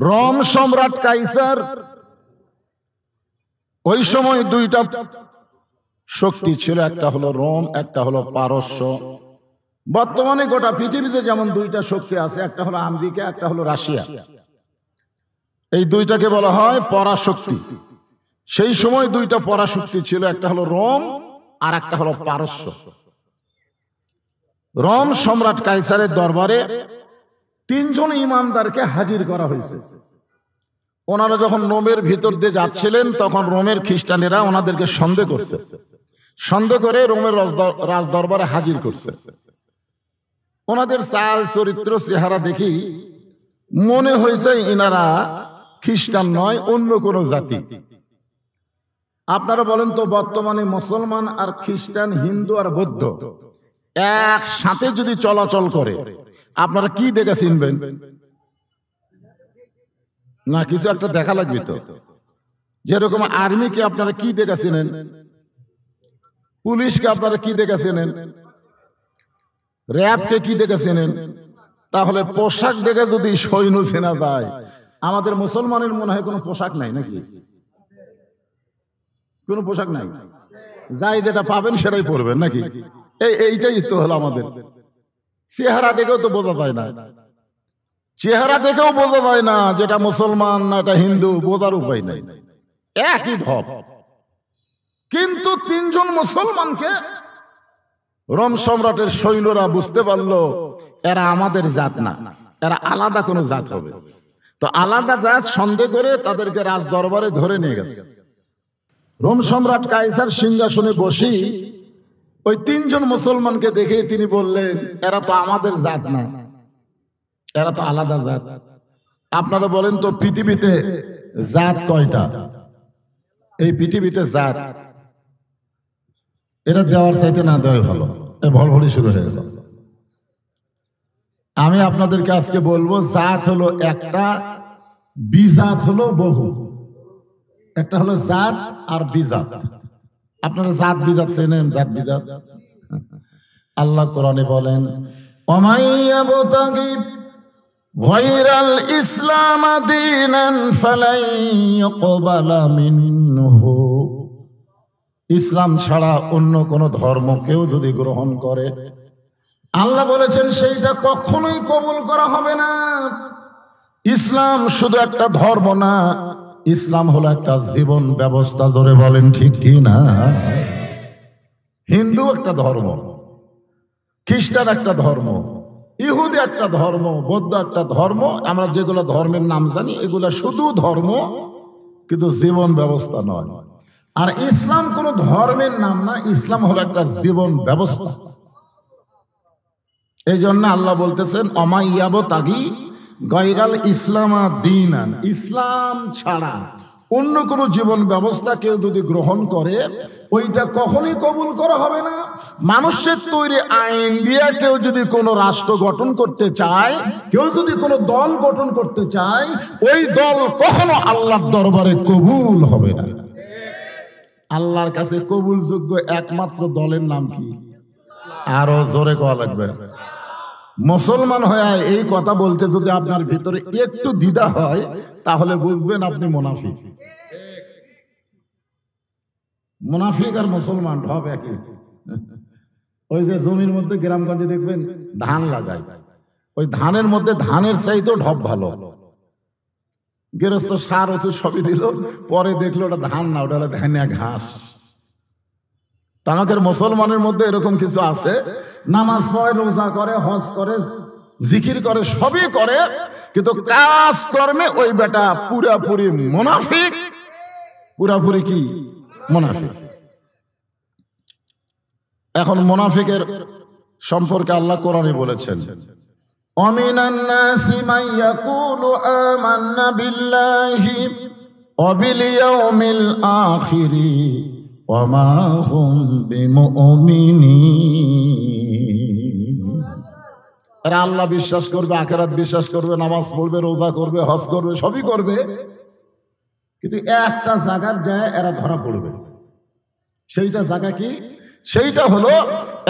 Rome সম্রাট কাইসার ওই সময় দুইটা শক্তি ছিল, একটা হলো রোম, একটা হলো পারস্য। বর্তমানে গোটা পৃথিবীতে যেমন দুইটা শক্তি আছে, একটা হলো আমেরিকা, একটা হলো রাশিয়া। এই দুইটাকে বলা হয় পরাশক্তি। সেই সময় দুইটা পরাশক্তি ছিল, একটা হলো রোম আর একটা হলো পারস্য। রোম সম্রাট কাইসারের দরবারে তিনজন ইমানদারকে হাজির করা হয়েছে। ওনারা যখন রোমের ভিতর দিয়ে যাচ্ছিলেন তখন রোমের খ্রিস্টানেরা ওনাদেরকে সন্দেহ করছে, সন্দেহ করে রোমের রাজ দরবারে হাজির করছে। ওনাদের চাল চরিত্র চেহারা দেখি মনে হয়েছে ইনারা খ্রিস্টান নয়, অন্য কোনো জাতি। আপনারা বলেন তো, বর্তমানে মুসলমান আর খ্রিস্টান, হিন্দু আর বৌদ্ধ একসাথে যদি চলাচল করে আপনারা কি দেখে চিনবেন? না, কিছু একটা দেখা লাগবে তো। যেরকম আর্মিকে আপনারা কি দেখে চিনেন, পুলিশকে আপনারা কি দেখে চিনেন, র্যাবকে কি দেখে চিনেন? তাহলে পোশাক দেখে যদি সৈন্য চেনা যায়, আমাদের মুসলমানের মনে হয় কোনো পোশাক নাই নাকি? কোনো পোশাক নাই, যাই যেটা পাবেন সেটাই পরবেন নাকি? এইটাই তো হলো আমাদের। চেহারা দেখেও তো বোঝা যায় না, চেহারা দেখেও বোঝা যায় না যেটা মুসলমান না এটা হিন্দু, বোঝার উপায় নাই, একই ভাব। কিন্তু তিনজন মুসলমানকে রোম সম্রাটের সৈন্যরা বুঝতে পারলো এরা আমাদের জাত না, এরা আলাদা কোনো জাত হবে। তো আলাদা জাত সন্দেহ করে তাদেরকে রাজ দরবারে ধরে নিয়ে গেছে। রোম সম্রাট কাইসার সিংহাসনে বসি ওই তিনজন মুসলমানকে দেখে তিনি বললেন, এরা তো আমাদের জাত না, এরা তো আলাদা জাত। আপনারা বলেন তো, পৃথিবীতে জাত কয়টা? এই পৃথিবীতে জাত, এটা দেওয়ার চাইতে না দেওয়াই ভালো। ভলভলি শুরু হয়ে গেল। আমি আপনাদেরকে আজকে বলবো, জাত হলো একটা, বিজাত হলো বহু। একটা হলো জাত আর বিজাত। আপনারা জাত বিজাত চেনেন? জাত বিজাত আল্লাহ কোরআনে বলেন, ওমাইয়াবতাগি গায়রাল ইসলাম দীনান ফালাই ইউকবালা মিনহু। ইসলাম ছাড়া অন্য কোন ধর্ম কেউ যদি গ্রহণ করে, আল্লাহ বলেছেন সেইটা কখনোই কবুল করা হবে না। ইসলাম শুধু একটা ধর্ম না, ইসলাম হলো একটা জীবন ব্যবস্থা। জোরে বলেন ঠিক কি না? হিন্দু একটা ধর্ম, খ্রিস্টান একটা ধর্ম, ইহুদি একটা ধর্ম, বৌদ্ধ একটা ধর্ম। আমরা যেগুলো ধর্মের নাম জানি এগুলা শুধু ধর্ম, কিন্তু জীবন ব্যবস্থা নয়। আর ইসলাম কোন ধর্মের নাম না, ইসলাম হলো একটা জীবন ব্যবস্থা। এই জন্য আল্লাহ বলতেছেন, অমাইয়াবতাগি গায়রাল ইসলাম দীনান। ইসলাম ছাড়া অন্য কোন জীবন ব্যবস্থা কেউ যদি গ্রহণ করে, ওইটা কখনোই কবুল করা হবে না। মানুষের তৈরি আইন দিয়ে কেউ যদি কোনো রাষ্ট্র গঠন করতে চায়, কেউ যদি কোনো দল গঠন করতে চায়, ওই দল কখনো আল্লাহর দরবারে কবুল হবে না। আল্লাহর কাছে কবুলযোগ্য একমাত্র দলের নাম কি? আরো জোরে কোয়া লাগবে। মুসলমান হয়ে এই কথা বলতে যদি আপনার ভিতরে একটু দ্বিধা হয়, তাহলে বুঝবেন আপনি মুনাফিক। মুনাফিক আর মুসলমান ভাব একই। ওই যে জমির মধ্যে গ্রামগঞ্জে দেখবেন ধান লাগায়, ওই ধানের মধ্যে ধানের চাইতেও ঢপ ভালো। গৃহস্থ সার ওষুধ সবই দিল, পরে দেখলো ওটা ধান না, ওটা হলো ধানিয়া ঘাস। আমাদের মুসলমানের মধ্যে এরকম কিছু আছে, নামাজ পড়ে, রোজা করে, হজ করে, জিকির করে, সবই করে, কিন্তু কাজ কর্মে ওই বেটা পুরাপুরি মুনাফিক। পুরাপুরি কি? মুনাফিক। এখন মুনাফিকের সম্পর্কে আল্লাহ কোরআনে বলেছেন, ওয়ামিনান নাসি মান ইয়াকুলু আমান্না বিল্লাহি ওয়া বিল ইয়াউমিল আখিরি ওয়া মা হুম বিমুমিনিন। এরা আল্লাহ বিশ্বাস করবে, আখিরাত বিশ্বাস করবে, নামাজ পড়বে, রোজা করবে, হজ করবে, সবই করবে, কিন্তু একটা জায়গার যায় এরা ধরা পড়বে। সেইটা জায়গা কি? সেইটা হলো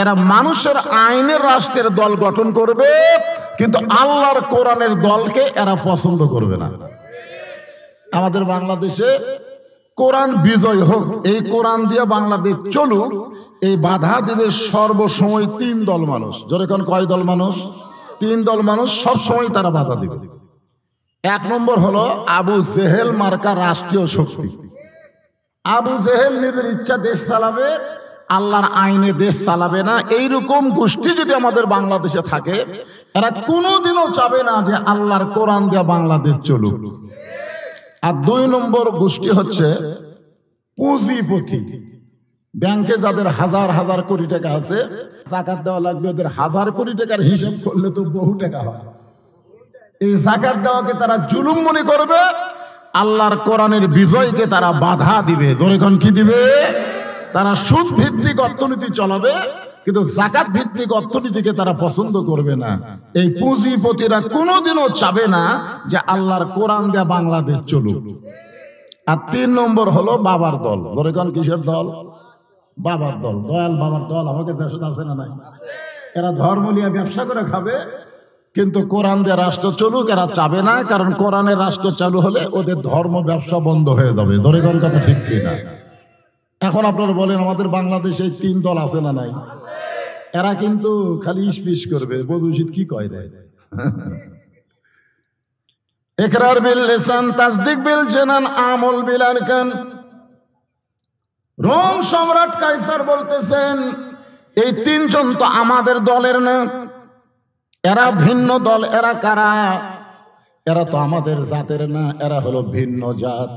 এরা মানুষের আইনের রাষ্ট্রের দল গঠন করবে, কিন্তু আল্লাহর কোরআনের দলকে এরা পছন্দ করবে না। আমাদের বাংলাদেশে কোরআন বিজয় হোক, এই কোরআন দিয়ে বাংলাদেশ চলুক, এই বাধা দিবে সর্বসময় তিন দল মানুষ। যেরকম কয় দল মানুষ? তিন দল মানুষ, সব সময় তারা বাধা দিবে। এক নম্বর হলো আবু জেহেল মার্কা রাষ্ট্রীয় শক্তি। আবু জেহেল নিজের ইচ্ছা দেশ চালাবে, আল্লাহর আইনে দেশ চালাবে না। এইরকম গোষ্ঠী যদি আমাদের বাংলাদেশে থাকে, এরা কোনোদিনও চাবে না যে আল্লাহর কোরআন দিয়ে বাংলাদেশ চলুক। আর দুই নম্বর গোষ্ঠী হচ্ছে পুঁজিপতি। ব্যাংকে যাদের হাজার হাজার কোটি টাকা আছে, যাকাত দেওয়া লাগবে, ওদের হাজার কোটি টাকার হিসাব করলে তো বহু টাকা হয়। এই যাকাত দেওয়াকে তারা জুলুম মনে করবে, আল্লাহর কোরআনের বিজয়কে তারা বাধা দিবে। যখন কি দিবে? তারা সুদ ভিত্তিক অর্থনীতি চালাবে, কিন্তু যাকাত ভিত্তিক অর্থনীতিকে তারা পছন্দ করবে না। এই পুঁজিপতিরা কোনোদিনও চাবে না যে আল্লাহর কোরআন দিয়ে বাংলাদেশ চলুক। আর তিন নম্বর হলো বাবার দল। যখন কিসের দল? বাবার দল। দয়াল বাবার দল আমাদের দেশে আছে না নাই? এরা ধর্ম নিয়ে ব্যবসা করে খাবে, কিন্তু কোরআন দিয়ে রাষ্ট্র চলুক এরা চাবে না। কারণ কোরআনের রাষ্ট্র চালু হলে ওদের ধর্ম ব্যবসা বন্ধ হয়ে যাবে। যখন কথা ঠিক কিনা? এখন আপনারা বলেন আমাদের বাংলাদেশে তিন দল আছে না নাই? এরা কিন্তু খালি ইস্পিস করবে, বদুশিত কি কয় রে? ইকরার বিল লিসান, তাসদিক বিল জানান, আমল বিল আরকান। রোম সম্রাট কাইসার বলতেছেন এই তিনজন তো আমাদের দলের না, এরা ভিন্ন দল। এরা কারা? এরা তো আমাদের জাতের না, এরা হলো ভিন্ন জাত।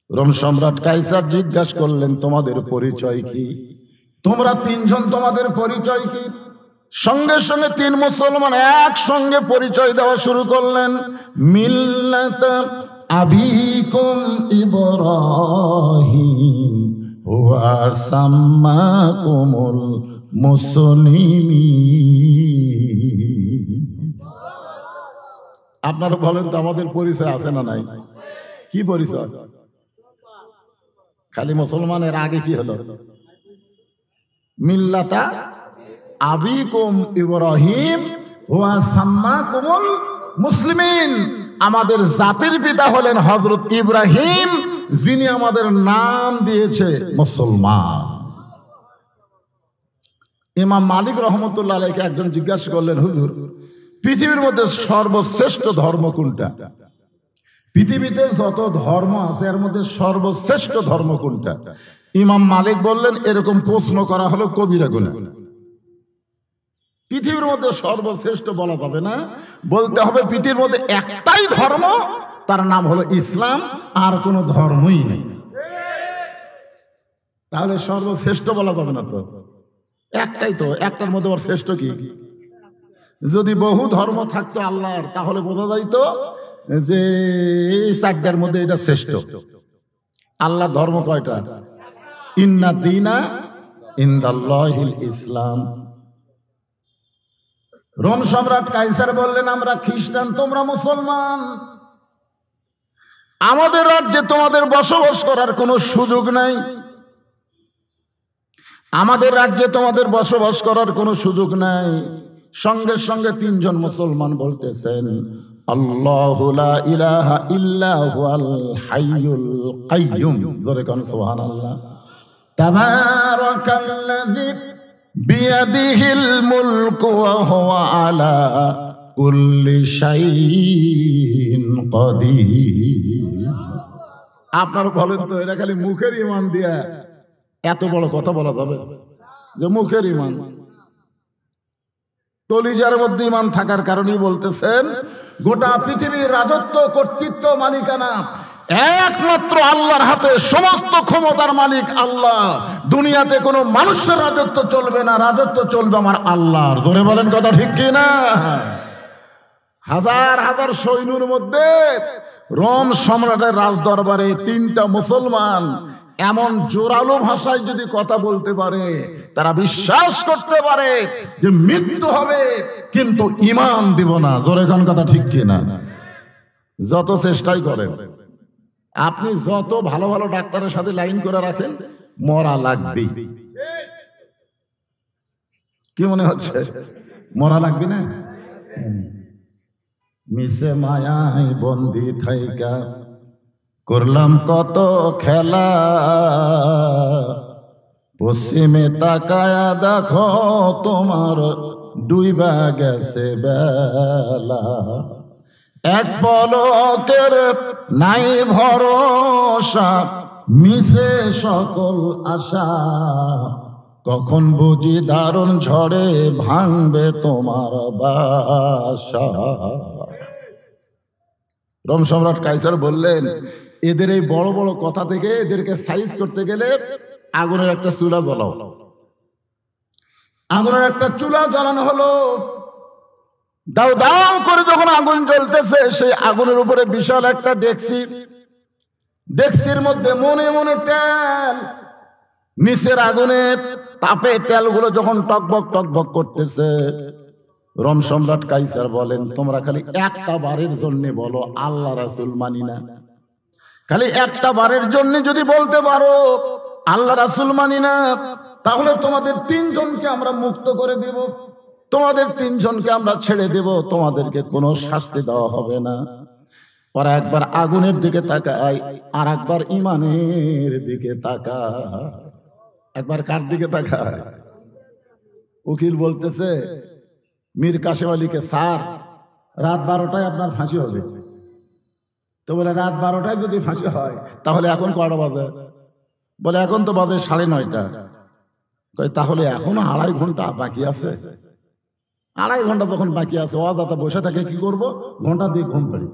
রোম সম্রাট কাইসার জিজ্ঞাসা করলেন তোমাদের পরিচয় কি? তোমরা তিনজন তোমাদের পরিচয় কি? সঙ্গে সঙ্গে তিন মুসলমান একসঙ্গে পরিচয় দেওয়া শুরু করলেন। মিল্লাত আবিকুম ইব্রাহিম ওয়া সাম্মাকুমুল মুসলিমিন। আপনারা বলেন তো আমাদের পরিচয় আছে না নাই? কি পরিচয়? খালি মুসলমানের আগে কি হলো? মিল্লাতা আবিকুম ইব্রাহিম ওয়া সাম্মাকুমুল মুসলিমিন। আমাদের জাতির পিতা হলেন হযরত ইব্রাহিম, যিনি আমাদের নাম দিয়েছে মুসলমান। ইমাম মালিক রহমতুল্লাহ আলাইহি একজন জিজ্ঞাসা করলেন, হুজুর পৃথিবীর মধ্যে সর্বশ্রেষ্ঠ ধর্ম কোনটা? পৃথিবীতে যত ধর্ম আছে এর মধ্যে সর্বশ্রেষ্ঠ ধর্ম কোনটা? ইমাম মালিক বললেন, এরকম প্রশ্ন করা হলো কবিরা গুনাহ। পৃথিবীর মধ্যে সর্বশ্রেষ্ঠ বলা যাবে না, বলতে হবে পৃথিবীর মধ্যে একটাই ধর্ম, তার নাম হলো ইসলাম, আর কোনো ধর্মই নেই। তাহলে সর্বশ্রেষ্ঠ বলা যাবে না তো? একটাই তো, একটার মধ্যে ওর শ্রেষ্ঠ কি? যদি বহু ধর্ম থাকতো আল্লাহর, তাহলে বোঝা যাইতো যে এই চারটার মধ্যে এটা শ্রেষ্ঠ। আল্লাহ ধর্ম কয়টা? ইন্না দীনা ইনদাল্লাহিল ইসলাম। রোম সম্রাট কাইসার বললেন, আমরা খ্রিস্টান, তোমরা মুসলমান। আমাদের রাজ্যে তোমাদের বসবাস করার কোনো সুযোগ নাই। আমাদের রাজ্যে তোমাদের বসবাস করার কোনো সুযোগ নাই। সঙ্গে সঙ্গে তিনজন মুসলমান বলতেছেন, আল্লাহু লা ইলাহা ইল্লা হুয়াল হাইয়ুল কাইয়্যুম। জোরে কোন সুবহানাল্লাহ। তাবারাকাল্লাযী বিয়াদিহিল মুলকু ওয়া হুয়া আলা কুল্লি শাইইন কাদির। আপনারা বলেন তো, এটা খালি মুখের ঈমান দিয়া এত বড় কথা বলা যাবে? যে মুখের ঈমান, কলিজার মধ্যে ঈমান থাকার কারণেই বলতেছেন গোটা পৃথিবীর রাজত্ব, কর্তৃত্ব, মালিকানা একমাত্র আল্লাহর হাতে। সমস্ত ক্ষমতার মালিক আল্লাহ। দুনিয়াতে কোনো মানুষের রাজত্ব চলবে না, রাজত্ব চলবে আমার আল্লাহর। জোরে বলেন কথা ঠিক কি না? হাজার হাজার সৈন্যের মধ্যে রোম সম্রাটের রাজদরবারে তিনটা মুসলমান এমন জোরালো ভাষায় যদি কথা বলতে পারে, তারা বিশ্বাস করতে পারে যে মৃত্যু হবে কিন্তু ঈমান দিব না। জোরে কোন কথা ঠিক কি না? যত চেষ্টাই করেন, আপনি যত ভালো ভালো ডাক্তারের সাথে লাইন করে রাখেন, মরা লাগবেই। কি মনে হচ্ছে? মরা লাগবে না? মিশে মায়াই বন্দি থাইকা করলাম কত খেলা, পশ্চিমে তাকায়া দেখো তোমার ডুইবা গেছে বেলা। এক পলকের নাই ভরসা, মিশে সকল আশা, কখন বুঝি দারুণ ঝড়ে ভাঙবে তোমার বাসা। রোম সম্রাট কাইসার বললেন, এদের এই বড় বড় কথা থেকে এদেরকে সাইজ করতে গেলে আগুনের একটা চুলা জ্বলাও। আগুনের একটা চুলা জ্বালানো হলো, দাও দাও করে যখন আগুন জ্বলতেছে, সেই আগুনের উপরে বিশাল একটা ডেকসি, ডেকসির মধ্যে মনে মনে তেল, নিচের আগুনে তাপে তেলগুলো যখন টকবক টকবক করতেছে। রোম সম্রাট কাইসার বলেন, তোমরা খালি একটা বারের জন্য বলো আল্লাহ রাসূল মানি না। খালি একটা বারের জন্য যদি বলতে পারো আল্লাহ রাসূল মানি না, তাহলে তোমাদের 3 জনকে আমরা মুক্ত করে দেব, তোমাদের 3 জনকে আমরা ছেড়ে দেব, তোমাদেরকে কোনো শাস্তি দেওয়া হবে না। ওরা একবার আগুনের দিকে তাকায়, আর একবার ইমানের দিকে তাকায়। একবার কার দিকে তাকায়? উকিল বলতেছে মীর কাসেম আলীকে, স্যার রাত 12টায় আপনার ফাঁসি হবে। তো বলে, রাত 12টায় যদি ফাঁসি হয় তাহলে এখন কটা বাজে? বলে, এখন তো বাজে 9:30। তাহলে এখনো 2.5 ঘন্টা বাকি আছে। 2.5 ঘন্টা তখন বাকি আছে, অযথা বসে থাকে কি করব? ঘন্টা দিয়ে ঘুম পাড়ি।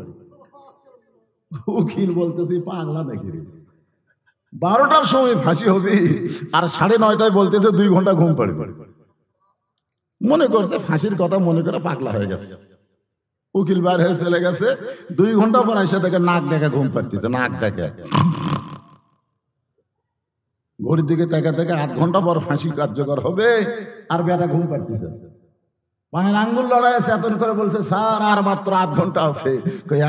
উকিল বলতেছি, পাগলা নাকি? 12টার সময় ফাঁসি হবে আর 9:30টায় বলতেছে 2 ঘন্টা ঘুম পাড়ি। মনে করছে ফাঁসির কথা মনে করে পাগলা হয়ে গেছে। উকিল বার হয়ে চলে গেছে, 2 ঘন্টা পর এসে দেখে নাক ডেকে ঘুম পাড়তেছে, নাক ডেকে। ঘড়ির দিকে তাকা থেকে 8 ঘন্টা পর ফাঁসি কার্যকর হবে, আর বেটা ঘুম পাড়তেছে। পায়ের আঙ্গুল লড়াই আছে, এতন করে বলছে, স্যার আর মাত্র 8 ঘন্টা আছে।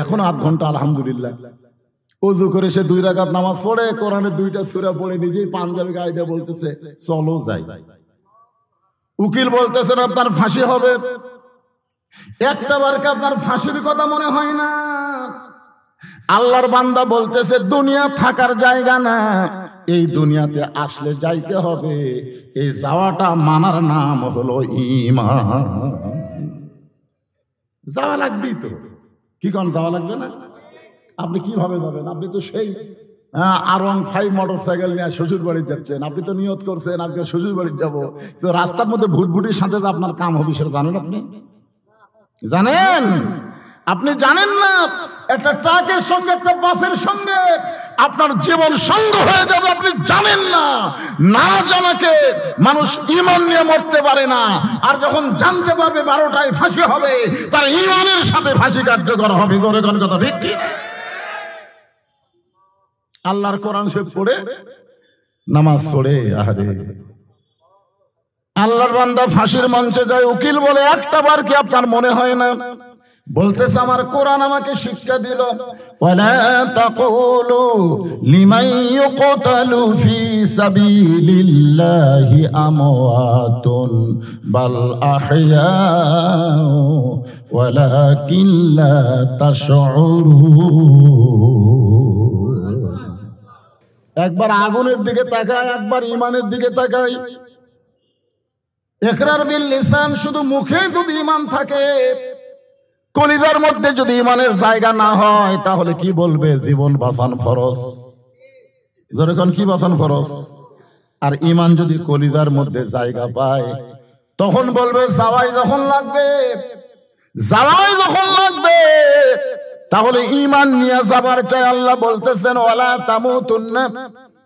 এখন 8 ঘন্টা, আলহামদুলিল্লাহ। ওযু করে সে 2 রাকাত নামাজ পড়ে, কোরআনের 2টা সূরা পড়ে নিজেই পাঞ্জাবি গায়ে দিয়ে বলতেছে, চলো যাই। উকিল বলতেছেন, আপনার ফাঁসি হবে। একটা বারকে আপনার ফাঁসির কথা মনে হয় না। আল্লাহর বান্দা বলতেছে, দুনিয়া থাকার জায়গা না, এই দুনিয়াতে আসলে যাইতে হবে। এই যাওয়াটা মানার নাম হলো ঈমান। যাওয়া লাগবেই তো, কি কোন যাওয়া লাগবে না? আপনি কিভাবে যাবেন? আপনি তো সেই R15 মোটরসাইকেল নিয়ে শ্বশুর বাড়ি যাচ্ছেন। আপনি তো নিয়ত করছেন আজকে শ্বশুর বাড়ি যাবো, তো রাস্তার মধ্যে ভুটভুটির সাথে আপনার কাম হবে, সেটা জানেন? আপনি জানেন? আপনি জানেন না একটা ট্রাকের সঙ্গে একটা বাসের সঙ্গে আপনার জীবন সঙ্গ হয়ে যাবে, আপনি জানেন না। না জানাকে মানুষ ঈমান নিয়ে মরতে পারে না। আর যখন জানতে পারবে 12টায় ফাঁসি হবে, তার ঈমানের সাথে ফাঁসি কার্যকর হবে। জোরে কোন কথা ঠিক কি? আল্লাহর কোরআন শরীফ পড়ে, নামাজ পড়ে, আরে আল্লাহর বান্দা ফাঁসির মঞ্চে যায়। উকিল বলে, একটা বার কি আপনার মনে হয় না? বলতেছে, আমার কোরআন আমাকে শিক্ষা দিল, ওয়ালা তাকুলু লিমান ইউকতালু ফি সাবিলিল্লাহি আমওয়াতুন বাল আহইয়াউ ওয়ালাকিন লা তাশউরুন। একবার আগুনের দিকে তাকায়, একবার ঈমানের দিকে তাকায়। ইকরার বিল লিসান, শুধু মুখে যদি ঈমান থাকে, কলিজার মধ্যে যদি ঈমানের জায়গা না হয়, তাহলে কি বলবে? জীবন বাঁচান ফরজ। যেরকম কি বাঁচান ফরজ। আর ঈমান যদি কলিজার মধ্যে জায়গা পায়, তখন বলবে যাওয়াই যখন লাগবে, যাওয়াই যখন লাগবে, তাহলে ঈমান নিয়ে যাবার চাই। আল্লাহ বলতেছেন, ওয়ালা তামুতুন্না,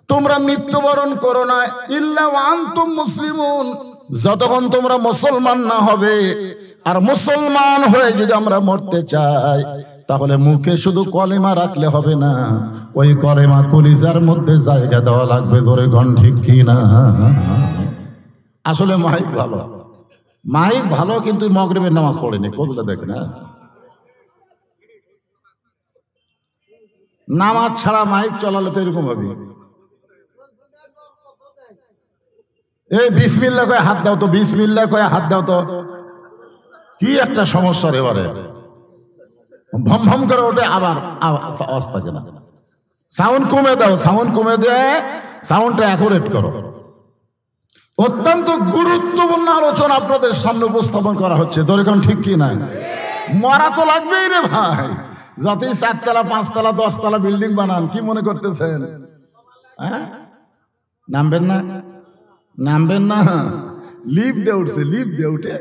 তোমরা মৃত্যুবরণ করো না, ইল্লা ওয়া আনতুম মুসলিমুন, যতক্ষণ তোমরা মুসলমান না হবে। আর মুসলমান হয়ে যদি আমরা মরতে চাই, তাহলে মুখে শুধু কলেমা রাখলে হবে না, ওই কলেমা কলিজার মধ্যে জায়গা দেওয়া লাগবে। জোরে কোন ঠিক কি না? আসলে মাইক ভালো, মাইক ভালো, কিন্তু মাগরিবের নামাজ পড়েনি, খোঁজলে দেখেন। নামাজ ছাড়া মাইক চালালে তো এরকম হবে। এই বিসমিল্লাহ কয়ে হাত দাও তো, বিসমিল্লাহ কয়ে হাত দাও তো। কি একটা সমস্যা এবারে, ভম ভম করে ওঠে, আবার আওয়াজ থাকে না। সাউন্ড কমে দাও, সাউন্ড কমে দিয়ে সাউন্ডটা অ্যাকুরেট করো। অত্যন্ত গুরুত্বপূর্ণ আলোচনা আপনাদের সামনে উপস্থাপন করা হচ্ছে, দরকার ঠিক কি না? মরা তো লাগবেই রে ভাই, যতই 4 তলা 5 তলা 10 তলা বিল্ডিং বানান, কি মনে করতেছেন হ্যাঁ নামবেন না? নামবেন না? লিফট দিয়ে উঠছে, লিফট দিয়ে উঠে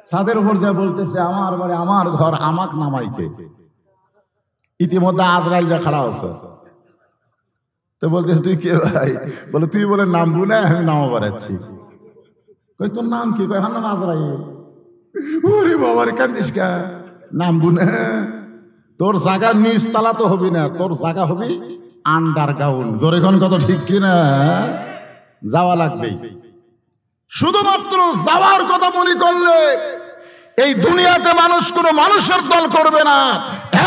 ছাদের উপর যা বলতেছে আমার বাড়ি আমার ঘর, আমাক নামাইকে। ইতিমধ্যে আজরাইল যা খাড়া আছে, তো বলতেছে তুই কে ভাই? বলে তুই বলে নামবো না, আমি নামা বাড়াচ্ছি। কই তোর নাম কি? কই আমার নাম আজরাইল। ওরে বাবার কান্দিস কা? নামবো না, তোর জায়গা নিচ তলা তো হবি না, তোর জায়গা হবি আন্ডারগ্রাউন্ড। জোরে কোন কথা ঠিক কিনা? যাওয়া লাগবেই। শুধুমাত্র যাওয়ার কথা মনে করলে এই দুনিয়াতে মানুষ কোনো মানুষের দল করবে না,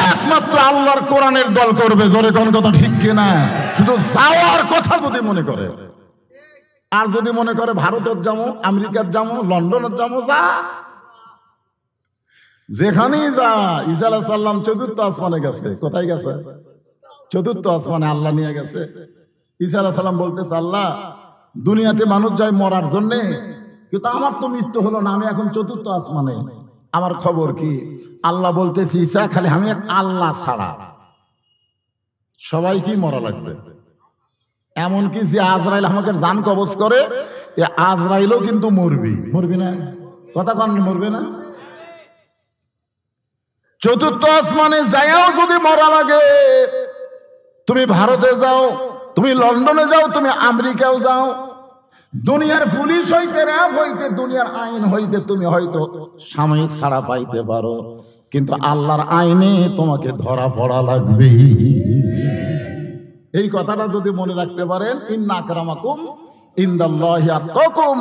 একমাত্র আল্লাহর কোরআনের দল করবে। জোরে কোন কথা ঠিক কিনা? শুধু যাওয়ার কথা যদি মনে করে, আর যদি মনে করে ভারতের যাবো, আমেরিকার যাবো, লন্ডনের যাবো, যা যেখানেই যা। ঈসা আলাইহিস সালাম 4র্থ আসমানে গেছে। কোথায় গেছে? 4র্থ আসমানে আল্লাহ নিয়ে গেছে। ঈসা আলাইহিস সালাম বলতেছে, আল্লাহ দুনিয়াতে মানুষ যায় মরার জন্যে, কিন্তু আমার তো মৃত্যু হলো না, আমি এখন 4র্থ আসমানে, আমার খবর কি? আল্লাহ বলতেছে, ঈসা খালি আমি এক আল্লাহ ছাড়া সবাই কি মরা লাগবে। এমনকি যে আজরাইল আমাকে জান কবজ করে, এ আজরাইলও কিন্তু মরবি। মরবি না? কথা কন, মরবে না? 4র্থ আসমানে যাইও যদি মরা লাগে, তুমি ভারতে যাও, তুমি লন্ডনে যাও, তুমি আমেরিকাও যাও, দুনিয়ার পুলিশ হইতে, র্যাব হইতে, দুনিয়ার আইন হইতে তুমি হয়তো সাময়িক ছাড়া পাইতে পারো, কিন্তু আল্লাহর আইনে তোমাকে ধরা পড়া লাগবে। এই কথাটা যদি মনে রাখতে পারেন, ইন্না আকরামাকুম ইনদাল্লাহি আতকাকুম,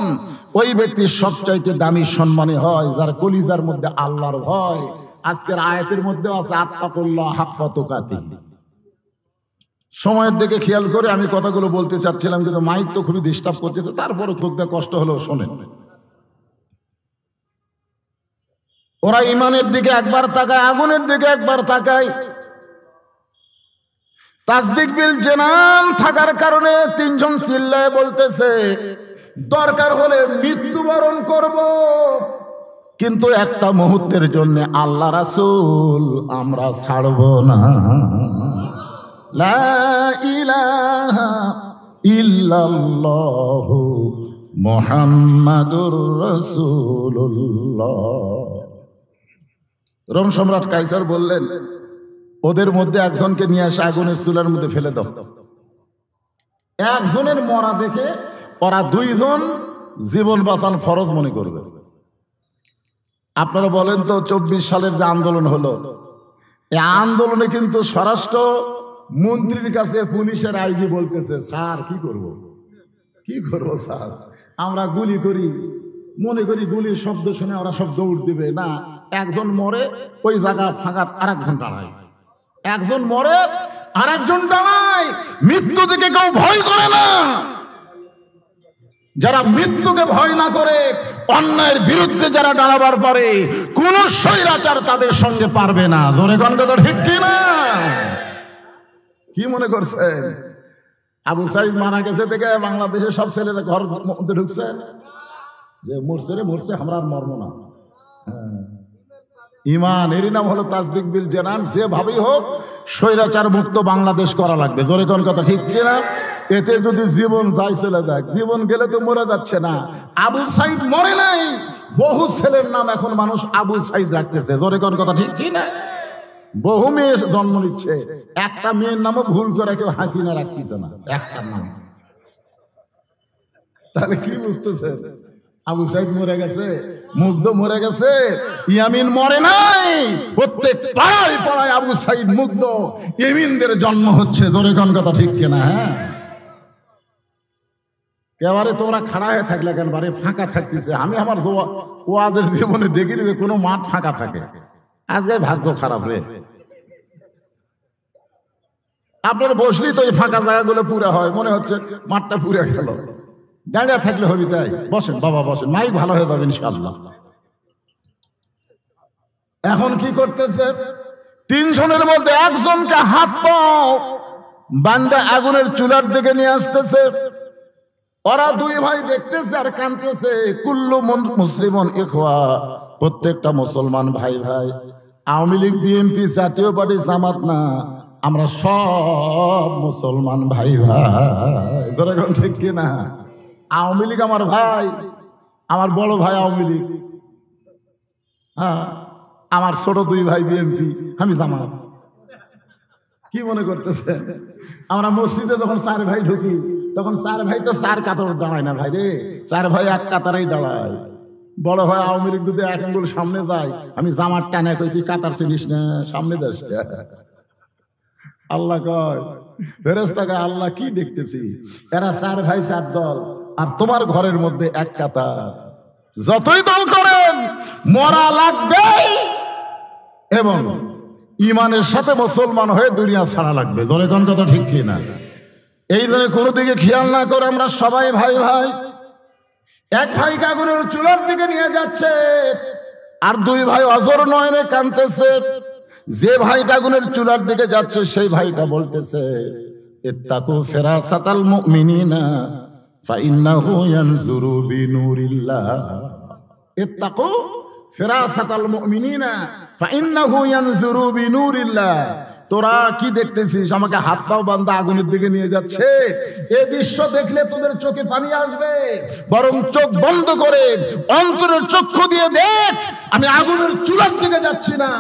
ওই ব্যক্তির সবচাইতে দামি সম্মানী হয় যার কলিজার মধ্যে আল্লাহর ভয়। আজকের আয়াতের মধ্যে আছে আত্তাকুল্লাহ হাক্কা তুকাতিহ। সময়ের দিকে খেয়াল করে আমি কথাগুলো বলতে চাচ্ছিলাম, কিন্তু মাইক তো খুবই ডিস্টার্ব করতেছে, তারপরে খুব কষ্ট হলেও শোনেন। ওরা ইমানের দিকে একবার তাকায়, আগুনের দিকে একবার তাকায়। তাসদিক বিল জানান থাকার কারণে 3 জন চিল্লায় বলতেছে, দরকার হলে মৃত্যুবরণ করব, কিন্তু একটা মুহূর্তের জন্য আল্লাহ রাসূল আমরা ছাড়ব না। লা ইলাহা ইল্লাল্লাহু মুহাম্মাদুর রাসূলুল্লাহ। রোম সম্রাট কাইসার বললেন, ওদের মধ্যে একজনকে নিয়ে এসে আগুনের চুলার মধ্যে ফেলে দাও। একজনের মরা দেখে ওরা 2 জন জীবন বাঁচান ফরজ মনে করবে। আপনারা বলেন তো, 24 সালের যে আন্দোলন হলো, এই আন্দোলনে কিন্তু স্বরাষ্ট্র মন্ত্রীর কাছে পুলিশের আইজি বলতেছে, স্যার কি করব, কি করবো স্যার, আমরা গুলি করি, মনে করি গুলির শব্দ শুনে ওরা সব দৌড় দিবে না, একজন মরে ওই জায়গা ফাঁকা আরেকজন দাঁড়ায়, একজন মরে আরেকজন দাঁড়ায়। মৃত্যু থেকে কেউ ভয় করে না। যারা মৃত্যুকে ভয় না করে অন্যায়ের বিরুদ্ধে যারা দাঁড়াবার পারে, কোন স্বৈরাচার তাদের সঙ্গে পারবে না। জোরে কোন কথা ঠিক কি না? কি মনে করছেন আবু সাইদ মারা গেছে থেকে বাংলাদেশের সব ছেলেরা ঘর মধ্যে ঢুকছে যে মরছে রে মরছে, আমরা আর মরবো না? ইমান, এরই নাম হলো তাসদিক বিল জানান। যেভাবেই হোক স্বৈরাচার মুক্ত বাংলাদেশ করা লাগবে। জোরে কোন কথা ঠিক কিনা? এতে যদি জীবন যাই চলে যাক, জীবন গেলে তো মরে যাচ্ছে না। আবু সাইদ মরে নাই, বহু ছেলের নাম এখন মানুষ আবু সাইদ রাখতেছে। জোরে কোন কথা ঠিক কিনা? বহু মেয়ে জন্ম নিচ্ছে, একটা মেয়ের নামও ভুল করে কেউ হাসিনা রাখতেছে না, একটা নাম। তাহলে কি বুঝতেছে? আবু সাইদ মরে গেছে, মুগ্ধ মরে গেছে, ইয়ামিন মরে নাই। প্রত্যেক পাড়ায় পাড়ায় আবু সাইদ, মুগ্ধ, ইয়ামিনদের জন্ম হচ্ছে। জোরে কোন কথা ঠিক কিনা? হ্যাঁ, এবারে তোমরা খাড়া হয়ে থাকলে কেন? বারে ফাঁকা থাকতেছে। আমি আমার ওয়াদের জীবনে দেখিনি যে কোনো মাঠ ফাঁকা থাকে। আজকে ভাগ্য খারাপ রে। আপনার বসলি তো এই ফাঁকা জায়গাগুলো পুরা হয়, মনে হচ্ছে মাঠটা পুরে গেল। দাঁড়িয়ে থাকলে হবি তাই? বসেন বাবা বসেন, মাইক ভালো হয়ে যাবে ইনশাআল্লাহ। এখন কি করতেছে? 3 জনের মধ্যে একজনকে হাত পাও বান্দা আগুনের চুলার দিকে নিয়ে আসতেছে। ওরা 2 ভাই দেখতেছে আর কাঁদতেছে। কুল্লু মুসলিমন ইখওয়া, প্রত্যেকটা মুসলমান ভাই ভাই। আওয়ামী লীগ, বিএনপি, জাতীয় পার্টি, জামাত না, আমরা সব মুসলমান ভাই ভাই। ধরে ঠিক কিনা? আওয়ামী লীগ আমার ভাই, আমার বড় ভাই আওয়ামী লীগ, হ্যাঁ, আমার ছোট 2 ভাই বিএনপি, আমি জামাত। কি মনে করতেছে? আমরা মসজিদে যখন 4 ভাই ঢুকি তখন 4 ভাই তো 4 কাতারে দাঁড়ায় না ভাই রে, 4 ভাই 1 কাতারেই দাঁড়ায়। বড় ভাই আওয়ামী লীগ যদি 1 আঙ্গুল সামনে যায়, আমি জামাত টানা কই তুই কাতার চিনিস না, সামনে যাস। আল্লাহ কয়, ফেরেশতা কয়, আল্লাহ কি দেখতেছি, এরা 4 ভাই 4 দল, আর তোমার ঘরের মধ্যে 1 কাতার। যতই দল করেন মরা লাগবে এবং ইমানের সাথে মুসলমান হয়ে দুনিয়া ছাড়া লাগবে। ধরে কোন কথা ঠিক কিনা? এই জন্য কোনো দিকে খেয়াল না করে আমরা সবাই ভাই ভাই। 1 ভাই আগুনের চুলার দিকে নিয়ে যাচ্ছে আর 2 ভাই অজর নয়নে কাঁদতেছে। যে ভাইটা আগুনের চুলার দিকে যাচ্ছে সেই ভাইটা বলতেছে, ইত্তাকু ফিরাসাতাল মুমিনিনা ফাইন্নাহু ইয়ানজুরু বিনুরিল্লাহ। ইত্তাকু ফিরাসাতাল মুমিনিনা ফাইন্নাহু ইয়ানজুরু বিনুরিল্লাহ। তোরা কি দেখতেছিস? আমাকে হাত পাও বান্দা আগুনের দিকে নিয়ে যাচ্ছে। এই দৃশ্য দেখলে তোদের চোখে পানি আসবে, বরং চোখ বন্ধ করে অন্তরের চক্ষু দিয়ে দেখ, আমি আগুনের চুলার দিকে যাচ্ছি না,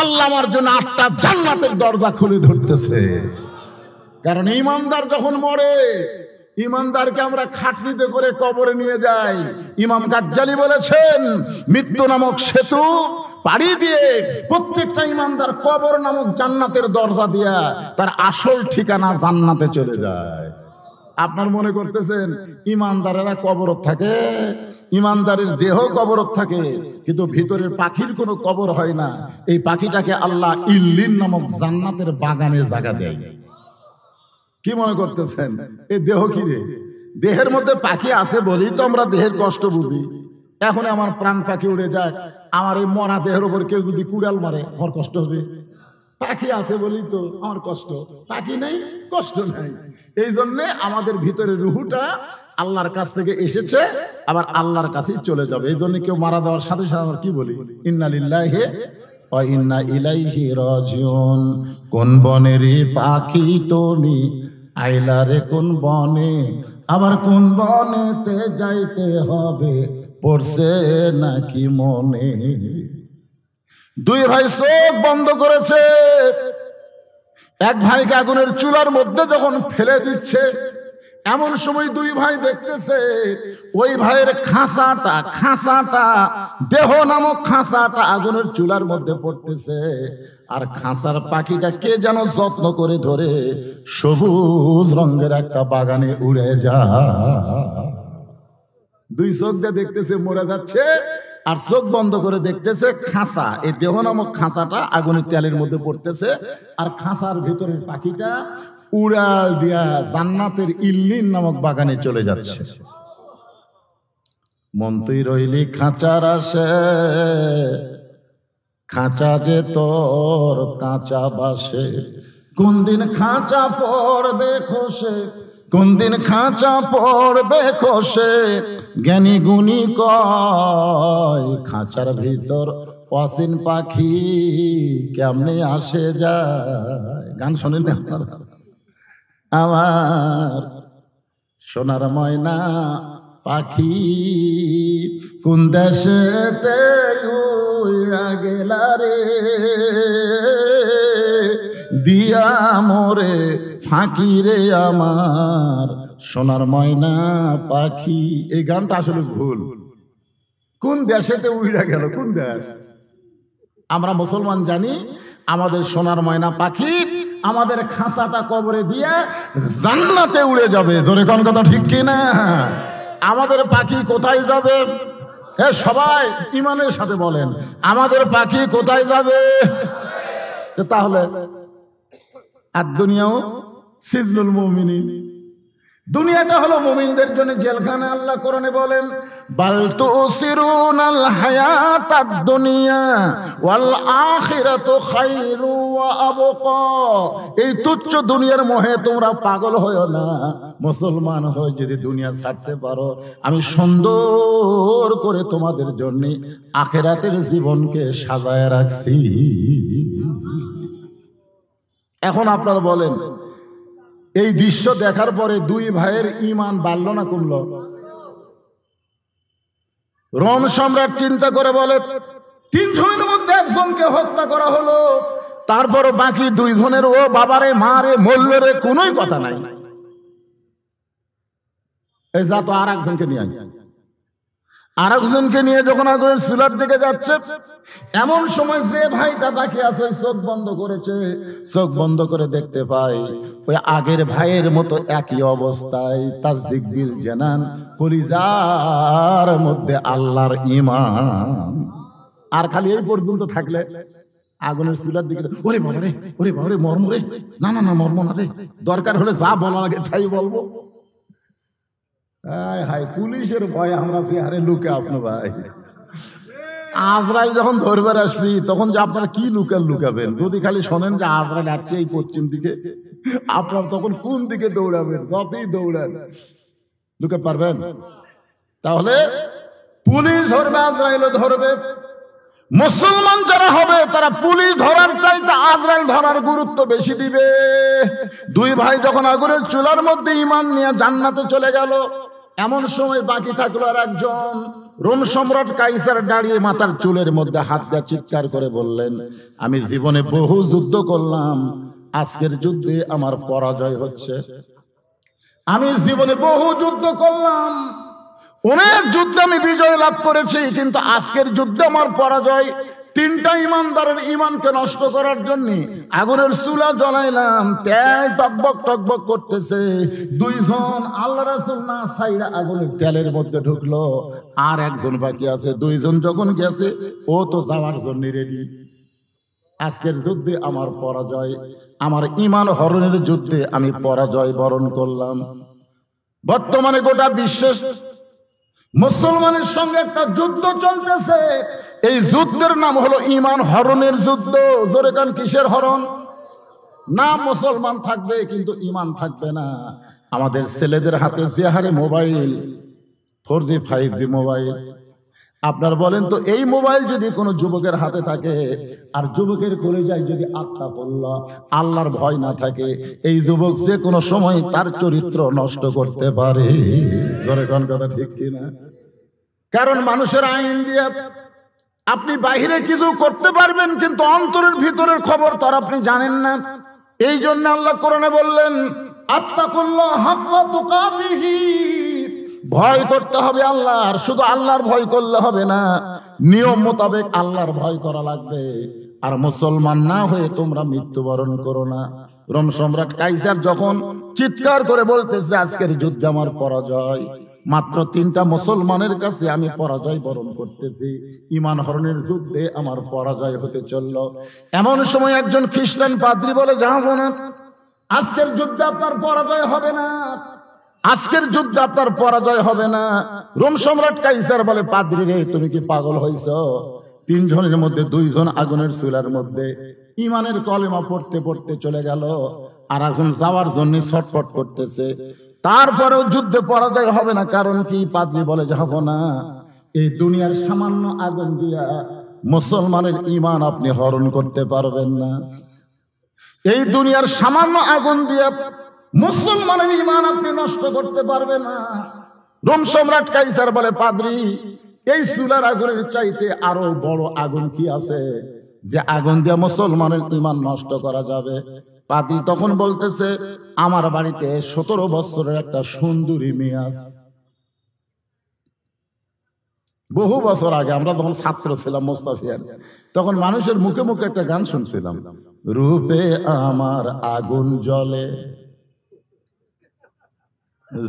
আল্লাহ আমার জন্য 8টা জান্নাতের দরজা খুলে ধরতেছে। কারণ ইমানদার যখন মরে, ইমানদারকে আমরা খাটনিতে করে কবরে নিয়ে যাই। ইমাম গাজ্জালি বলেছেন, মৃত্যু নামক সেতু পাড়ি দিয়ে প্রত্যেকটা ইমানদার কবর নামক জান্নাতের দরজা দিয়া তার আসল ঠিকানা জান্নাতে চলে যায়। আপনার মনে করতেছেন ইমানদারেরা কবরত থাকে? ইমানদারের দেহ কবরত থাকে, কিন্তু ভিতরের পাখির কোনো কবর হয় না। এই পাখিটাকে আল্লাহ ইল্লিন নামক জান্নাতের বাগানে জায়গা দেয়। কি মনে করতেছেন এই দেহ কি রে? দেহের মধ্যে পাখি আছে বলেই তো আমরা দেহের কষ্ট বুঝি। এখন আমার প্রাণ পাখি উড়ে যায়, আমার এই মরা দেহের উপর কেউ যদি কুড়াল মারে আমার কষ্ট হবে? পাখি আছে বলেই তো আমার কষ্ট, পাখি নাই কষ্ট নাই। এই জন্য আমাদের ভিতরে রুহুটা আল্লাহর কাছ থেকে এসেছে, আবার আল্লাহর কাছেই চলে যাবে। এই জন্য কেউ মারা যাওয়ার সাথে সাথে আমরা কি বলি? ইন্না লিল্লাহি ওয়া ইন্না ইলাইহি রাজিউন। কোন বনের পাখি তুমি আইলা রে কোন বনে, আবার কোন বনেতে যাইতে হবে পড়ছে নাকি মনে। 2 ভাই চোখ বন্ধ করেছে। 1 ভাইকে আগুনের চুলার মধ্যে যখন ফেলে দিচ্ছে, এমন সময় 2 ভাই দেখতেছে ওই ভাইয়ের খাঁচাটা দেহ নামক খাঁচাটা আগুনের চুলার মধ্যে পড়তেছে, আর খাঁচার পাখিটা কে যেন যত্ন করে ধরে সবুজ রঙের একটা বাগানে উড়ে যায়। 2 চোখ দিয়ে দেখতেছে মরে যাচ্ছে, আর চোখ বন্ধ করে দেখতেছে খাঁচা, এই দেহ নামক খাঁচাটা আগুনের তেলের মধ্যে পড়তেছে, আর খাঁচার ভিতরের পাখিটা উড়াল দিয়া জান্নাতের ইল্লিন নামক বাগানে চলে যাচ্ছে। মন তুই রইলি খাঁচার আসে, খাঁচা যে তোর কাঁচা বাসে, কোন দিন খাঁচা পড়বে খসে, কোন দিন খাঁচা পড়বে খসে, জ্ঞানী গুণী কয় খাঁচার ভিতর অসীন পাখি কেমনে আসে যায়। গান শোনেন না আপনারা? আমার সোনার ময়না পাখি কোন দেশেতে উড়া গেলা রে, দিয়া মোরে ফাঁকি রে আমার সোনার ময়না পাখি। এই গানটা আসলে ভুল। কোন দেশেতে উড়া গেল? কোন দেশ? আমরা মুসলমান জানি আমাদের সোনার ময়না পাখি আমাদের খাঁচাটা কবরে দিয়ে জান্নাতে উড়ে যাবে। ধরে কোন কথা ঠিক কিনা? আমাদের পাখি কোথায় যাবে? সবাই ইমানের সাথে বলেন, আমাদের পাখি কোথায় যাবে? তাহলে আর দুনিয়াও সিজনুল মুমিনিন, দুনিয়াটা হলো মুমিনদের জন্য জেলখানা। আল্লাহ কোরআনে বলেন, বাল তুসিরুনাল হায়াতাদ দুনিয়া ওয়াল আখিরাতু খায়রু ওয়া আবকা। এই তুচ্ছ দুনিয়ার মোহে তোমরা পাগল হয়ো না। মুসলমান হয়ে যদি দুনিয়া ছাড়তে পারো, আমি সুন্দর করে তোমাদের জন্য আখিরাতের জীবনকে সাজায় রাখছি। এখন আপনারা বলেন, এই দৃশ্য দেখার পরে দুই ভাইয়ের ঈমান বাড়ল না কমল? রোম সম্রাট চিন্তা করে বলে, 3 জনের মধ্যে একজনকে হত্যা করা হলো, তারপরও বাকি 2 জনের ও বাবারে মারে মল্লরে কোনোই কথা নাই। এই যা তো আর একজনকে নিয়ে আরেকজনকে নিয়ে যখন আগুনের চুলার দিকে যাচ্ছে, এমন সময় যে ভাইটা বাকি আছে চোখ বন্ধ করেছে, চোখ বন্ধ করে দেখতে পাই ওই আগের ভাইয়ের মতো একই অবস্থায় তাসদিক বিল জানান, কলিজার মধ্যে আল্লাহর ঈমান। আর খালি এই পর্যন্ত থাকলে আগুনের চুলার দিকে, ওরে বাবা রে, ওরে বাবা রে, মর্ম রে, না না না মর্ম না রে, দরকার হলে যা বলা লাগে তাই বলবো। হাই পুলিশের ভয় আমরা চেহারে লুকে আসবো ভাই। আজরাইল যখন ধরবার আসবি তখন যে আপনারা কি লুকাবেন? যদি খালি শোনেন যে আজরাইল আসছে এই পশ্চিম দিকে, আপনার তখন কোন দিকে দৌড়াবেন? যতই দৌড়ান লুকে পারবেন? তাহলে পুলিশ ধরবে, আজরাইলও ধরবে। মুসলমান যারা হবে তারা পুলিশ ধরার চাইতে আজরাইল ধরার গুরুত্ব বেশি দিবে। 2 ভাই যখন আগুনের চুলার মধ্যে ঈমান নিয়ে জান্নাতে চলে গেল, এমন সময় বাকি থাকলো আর একজন। রোম সম্রাট কাইসার দাঁড়িয়ে মাথার চুলের মধ্যে হাত দিয়ে চিৎকার করে বললেন, আমি জীবনে বহু যুদ্ধ করলাম, আজকের যুদ্ধে আমার পরাজয় হচ্ছে। আমি জীবনে বহু যুদ্ধ করলাম, অনেক যুদ্ধে আমি বিজয় লাভ করেছি, কিন্তু আজকের যুদ্ধে আমার পরাজয়। 3টা ইমানদারের ঈমানকে নষ্ট করার জন্য আগুনের চুলা জ্বলাইলাম, তেল টকবক টকবক করতেছে। 2 জন আল্লাহ রাসূল না ছাইরা আগুনের তেলের মধ্যে ঢুকলো, আর একজন বাকি আছে। 2 জন যখন গেছে ও তো যাওয়ার জন্য রেডি। আজকের যুদ্ধে আমার পরাজয়, আমার ঈমান হরণের যুদ্ধে আমি পরাজয় বরণ করলাম। বর্তমানে গোটা বিশ্বের মুসলমানের সঙ্গে একটা যুদ্ধ চলতেছে। এই যুদ্ধের নাম হলো ঈমান হরণের যুদ্ধ। জোরে কান, কিসের হরণ? না মুসলমান থাকবে কিন্তু ঈমান থাকবে না। আমাদের ছেলেদের হাতে যে হারে মোবাইল, 4G 5G মোবাইল, আপনার বলেন তো এই মোবাইল যদি কোনো যুবকের হাতে থাকে আর যুবকের কলিজায় যদি আত্মাকুল্লাহ আল্লাহর ভয় না থাকে, এই যুবক যে কোনো সময় তার চরিত্র নষ্ট করতে পারে। ধরে কোন কথা ঠিক কিনা? কারণ মানুষের আইন দিয়ে আপনি বাহিরে কিছু করতে পারবেন, কিন্তু অন্তরের ভিতরের খবর তো আপনি জানেন না। এই জন্য আল্লাহ কোরআনে বললেন, আত্তাকুল্লাহ হাক্কা তুকাতিহি, ভয় করতে হবে আল্লাহর। শুধু আল্লাহর ভয় করলে হবে না, নিয়ম মোতাবেক আল্লাহর ভয় করা লাগবে। আর মুসলমান না হয়ে তোমরা মৃত্যুবরণ করো না। রোম সম্রাট কাইসার যখন চিৎকার করে বলতেছে, আজকের যুদ্ধে আমার পরাজয়, মাত্র 3টা মুসলমানের কাছে আমি পরাজয় বরণ করতেছি, ঈমান হরণের যুদ্ধে আমার পরাজয় হতে চলল। এমন সময় একজন খ্রিস্টান পাদ্রী বলে, যাবো না, আজকের যুদ্ধে আপনার পরাজয় হবে না, আজকের যুদ্ধে আপনার পরাজয় হবে না। রোম সম্রাট কাইসার বলে, পাদ্রী রে, তুমি কি পাগল হইছ? 3 জনের মধ্যে 2 জন আগুনের চুলার মধ্যে ঈমানের কলেমা পড়তে পড়তে চলে গেল, আর এখন যাওয়ার জন্য ছটফট করতেছে। তারপরেও যুদ্ধে পরাজয় হবে না। কারণ কি? পাদ্রী বলে, যাব না। এই দুনিয়ার সামান্য আগুন দিয়া মুসলমানের ঈমান আপনি হরণ করতে পারবেন না। এই দুনিয়ার সামান্য আগুন দিয়া মুসলমানের ঈমান আপনি নষ্ট করতে পারবেন না। রোম সম্রাট কাইসার বলে, পাদ্রী, এই চুলার আগুনের চাইতে আরো বড় আগুন কি আছে যে আগুন দিয়ে মুসলমানের ঈমান নষ্ট করা যাবে? পাদ্রী তখন বলতেছে, আমার বাড়িতে 17 বছরের একটা সুন্দরী মেয়ে আছে। বহু বছর আগে আমরা যখন ছাত্র ছিলাম মোস্তাফিয়ার, তখন মানুষের মুখে মুখে একটা গান শুনছিলাম, রূপে আমার আগুন জ্বলে,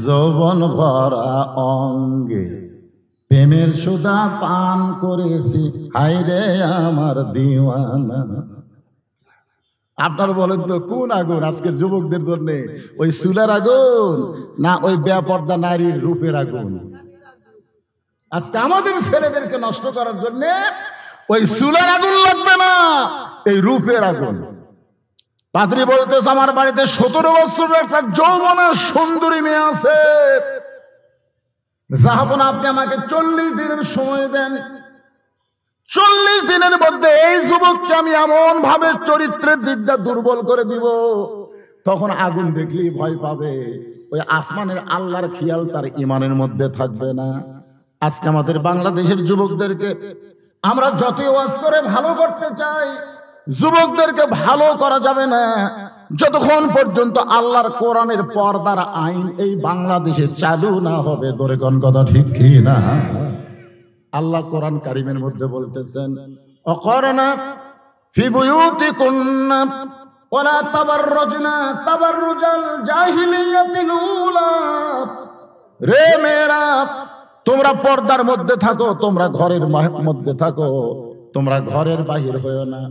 যৌবন ভরা অঙ্গে, প্রেমের সুধা পান করেছি, হায়রে আমার দিওয়ানা। আপনারা বলেন তো কোন আগুন আজকের যুবকদের জন্য, ওই চুলার আগুন না ওই বেপর্দা নারীর রূপের আগুন? আজকে আমাদের ছেলেদেরকে নষ্ট করার জন্য ওই চুলার আগুন লাগবে না, এই রূপের আগুন। পাদ্রী বলতেছে আমার বাড়িতে 17 বছরের একটা যৌবনের সুন্দরী মেয়ে আছে, জাহাবনা আপনি আমাকে 40 দিনের সময় দেন, 40 দিনের মধ্যে এই যুবককে আমি এমন ভাবে চরিত্রের দিকটা দুর্বল করে দিব, তখন আগুন দেখলেই ভয় পাবে, ওই আসমানের আল্লাহর খেয়াল তার ইমানের মধ্যে থাকবে না। আজকে আমাদের বাংলাদেশের যুবকদেরকে আমরা যতই ওয়াজ করে ভালো করতে চাই, যুবকদেরকে ভালো করা যাবে না যতক্ষণ পর্যন্ত আল্লাহর কোরআনের পর্দার আইন এই বাংলাদেশে চালু না হবে। ধরে কোন কথা ঠিক কি না? আল্লাহ কোরআন কারিমের মধ্যে বলতেছেন অকরনা ফি বুয়ুতিকুন্না ওয়ালা তাবাররুজনা তাবাররুজাল জাহিলিয়াতিল উলা। রে মেয়েরা, তোমরা পর্দার মধ্যে থাকো, তোমরা ঘরের মধ্যে থাকো, তোমরা ঘরের বাহির হও না।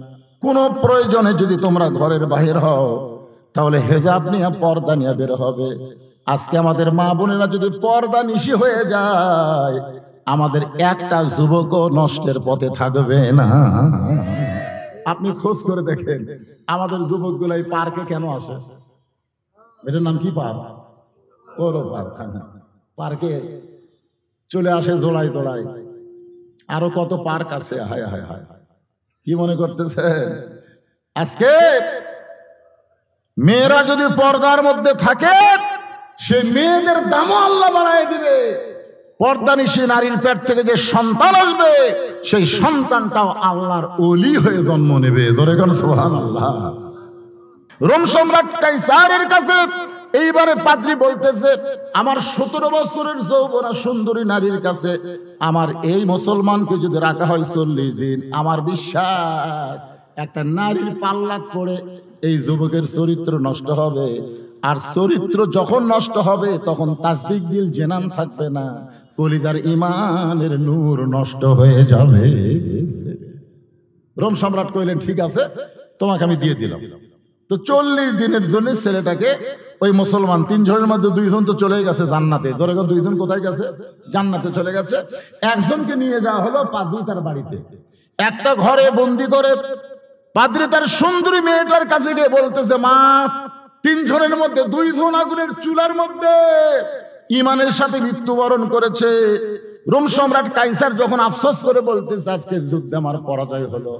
কোন প্রয়োজনে যদি তোমরা ঘরের বাহির হও তাহলে হেজাব নিয়ে পর্দা নিয়ে বের হবে। আজকে আমাদের মা বোনেরা যদি পর্দা নিশি হয়ে যায়, আমাদের একটা যুবকও নষ্টের পথে থাকবে না। আপনি খোঁজ করে দেখেন আমাদের যুবকগুলো এই পার্কে কেন আসে? এটার নাম কি পার্ক? ওরো পার্ক। পার্কে চলে আসে জোড়ায় জোড়ায়, আরো কত পার্ক আছে। হায় হায় হায়, কি মনে করতেছেন? আজকে মেয়েরা যদি পর্দার মধ্যে থাকে, সে মেয়েদের দামও আল্লাহ বাড়ায় দিবে। পর্দানিশী নারীর পেট থেকে যে সন্তান আসবে, সেই সন্তানটাও আল্লাহর ওলি হয়ে জন্ম নেবে। ধরে কোন সুবহানাল্লাহ। রোম সম্রাট কাইসারের কাছে এইবারে পাদ্রী বলতেছে আমার 17 বছরের যৌবনা সুন্দরী নারীর কাছে আমার এই মুসলমানকে যদি রাখা হয় 40 দিন, আমার বিশ্বাস একটা নারীর পাল্লা করে এই যুবকের চরিত্র নষ্ট হবে। আর চরিত্র যখন নষ্ট হবে তখন তাসদিক বিল জেনান থাকবে না, কলিজার ইমানের নূর নষ্ট হয়ে যাবে। রোম সম্রাট কইলেন ঠিক আছে, তোমাকে আমি দিয়ে দিলাম। তো 40 দিনের জন্য ছেলেটাকে ওই মুসলমান 3 জনের মধ্যে 2 জন তো চলে গেছে জান্নাতে। জোরে 2 জন কোথায় গেছে? জান্নাতে চলে গেছে। একজনকে নিয়ে যাওয়া হলো পাদ্রী তার বাড়িতে, একটা ঘরে বন্দি করে। পাদ্রী তার সুন্দরী মেয়েটার কাছে গিয়ে বলতেছে মা, 3 জনের মধ্যে 2 জন আগুনের চুলার মধ্যে ইমানের সাথে মৃত্যুবরণ করেছে। রোম সম্রাট কাইসার যখন আফসোস করে বলতেছে আজকে যুদ্ধে আমার পরাজয় হলো,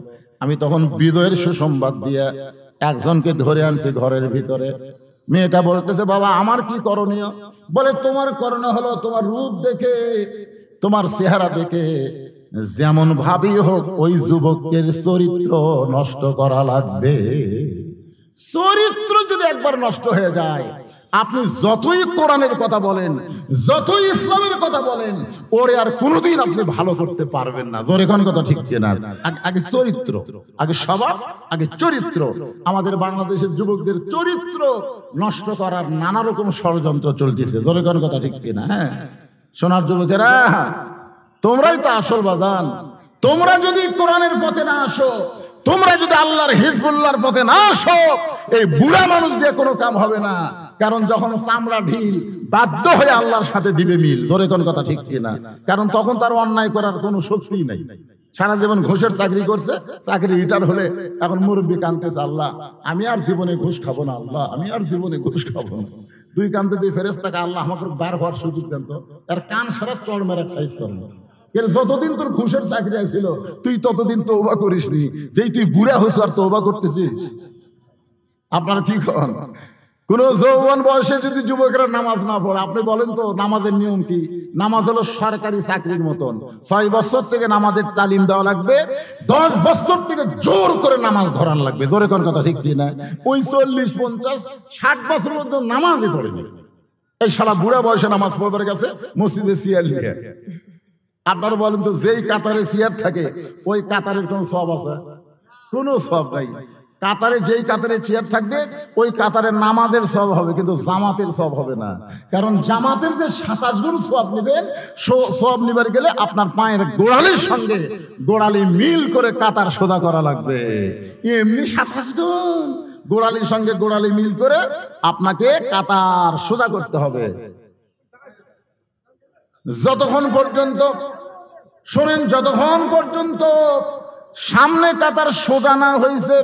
আমি তখন বিজয়ের সুসংবাদ দিয়ে একজনকে ধরে আনছি ঘরের ভিতরে। মেয়েটা বলতেছে বাবা আমার কি করণীয়? বলে তোমার করণীয় হলো তোমার রূপ দেখে, তোমার চেহারা দেখে যেমন ভাবই হোক ওই যুবকের চরিত্র নষ্ট করা লাগবে। চরিত্র যদি একবার নষ্ট হয়ে যায়, আপনি যতই কোরআনের কথা বলেন, যতই ইসলামের কথা বলেন, ওরে আর কোনোদিন আপনি ভালো করতে পারবেন না। জোরে কোন কথা ঠিক কিনা? আগে চরিত্র, আগে স্বভাব, আগে চরিত্র। আমাদের বাংলাদেশের যুবকদের চরিত্র নষ্ট করার নানা রকম ষড়যন্ত্র চলতেছে। জোরে কোন কথা ঠিক কিনা? হ্যাঁ, সোনার যুবকেরা, তোমরাই তো আসল বাজান। তোমরা যদি কোরআনের পথে না আসো, তোমরা যদি আল্লাহর হিজবুল্লাহর পথে না আসো, এই বুড়া মানুষ দিয়ে কোনো কাম হবে না। কারণ যখন চামড়া ঢিল, বাধ্য হয়ে আল্লাহর সাথে দিবে মিল। জোরে কোন কথা ঠিক কিনা? কারণ তখন তার অন্যায় করার কোনো শক্তি নাই। সারা জীবন ঘুষের চাকরি করছে, চাকরি রিটায়ার হলে এখন মুরব্বী কাঁদতেছে, আল্লাহ আমি আর জীবনে ঘুষ খাবো না, আল্লাহ আমি আর জীবনে ঘুষ খাবো না। 2 কান্দে 2 ফেরেশতাকে আল্লাহ আমাকে বার হওয়ার সুযোগ দেন তো, আর কান সারা চড় মেরে সাইজ করবো। যতদিন তোর ঘুষের চাকরি ছিল তুই ততদিন তওবা করিসনি, যেই তুই বুড়া হইছ আর তওবা করতেছিস। আপনারা কি করেন? কোন যৌবন বয়সে যদি যুবকরা নামাজ না পড়ে, আপনি বলেন তো নামাজের নিয়ম কি? নামাজ হলো সরকারি চাকরির মতন। 6 বছর থেকে নামাজের তালিম দেওয়া লাগবে, 10 বছর থেকে জোর করে নামাজ ধরান লাগবে। জোরে কোন কথা ঠিক কি না? ওই 40, 50, 60 বছর মধ্যে নামাজই পড়েনি। এই শালা বুড়া বয়সে নামাজ পড়বার গেছে মসজিদে সিয়ার লিখে। আপনারা বলেন তো যেই কাতারে সিয়ার থাকে ওই কাতারের কোন সওয়াব আছে? কোনো সওয়াব নাই। কাতারে যেই কাতারে চেয়ার থাকবে ওই কাতারের নামাজের সওয়াব হবে, কিন্তু জামাতের সওয়াব হবে না। কারণ জামাতের যে 27 গুণ সওয়াব নেবেন, সওয়াব নিবার গেলে আপনার পায়ের গোড়ালির সঙ্গে গোড়ালি মিল করে কাতার সোজা করা লাগবে। এমনি 27 গুণ গোড়ালির সঙ্গে গোড়ালি মিল করে আপনাকে কাতার সোজা করতে হবে। যতক্ষণ পর্যন্ত শোনেন, যতক্ষণ পর্যন্ত সামনে কাতার সোজা না হয়েছে,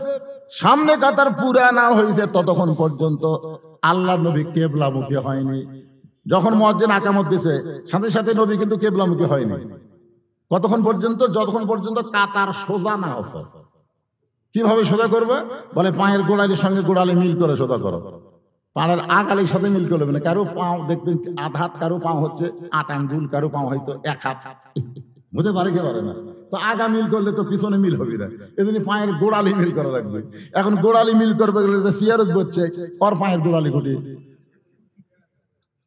সামনে কাতার পুরা না হয়েছে, ততক্ষণ পর্যন্ত আল্লাহ নবী কেবলামুখী হয়নি। যখন মুয়াজ্জিন আকামত দিছে সাথে সাথে নবী কিন্তু কেবলামুখী হয়নি। কতক্ষণ পর্যন্ত? যতক্ষণ পর্যন্ত কাতার সোজা না হচ্ছে। কিভাবে সোজা করবে? বলে পায়ের গোড়ালির সঙ্গে গোড়ালি মিল করে সোজা করো। পায়ের আগালির সাথে মিল করবে না। কারো পাও দেখবেন আধ হাত, কারো পাও হচ্ছে 8 আঙ্গুল, কারো পাও হয়তো 1 হাত। বুঝতে পারে কে পারে না? তো আগা মিল করলে তো পিছনে মিল হবে না, এজন্য পায়ের গোড়ালি মিল করা লাগবে। এখন গোড়ালি মিল করবে গেলে সিয়ারত বসছে, ওর পায়ের গোড়ালি ঘুটি।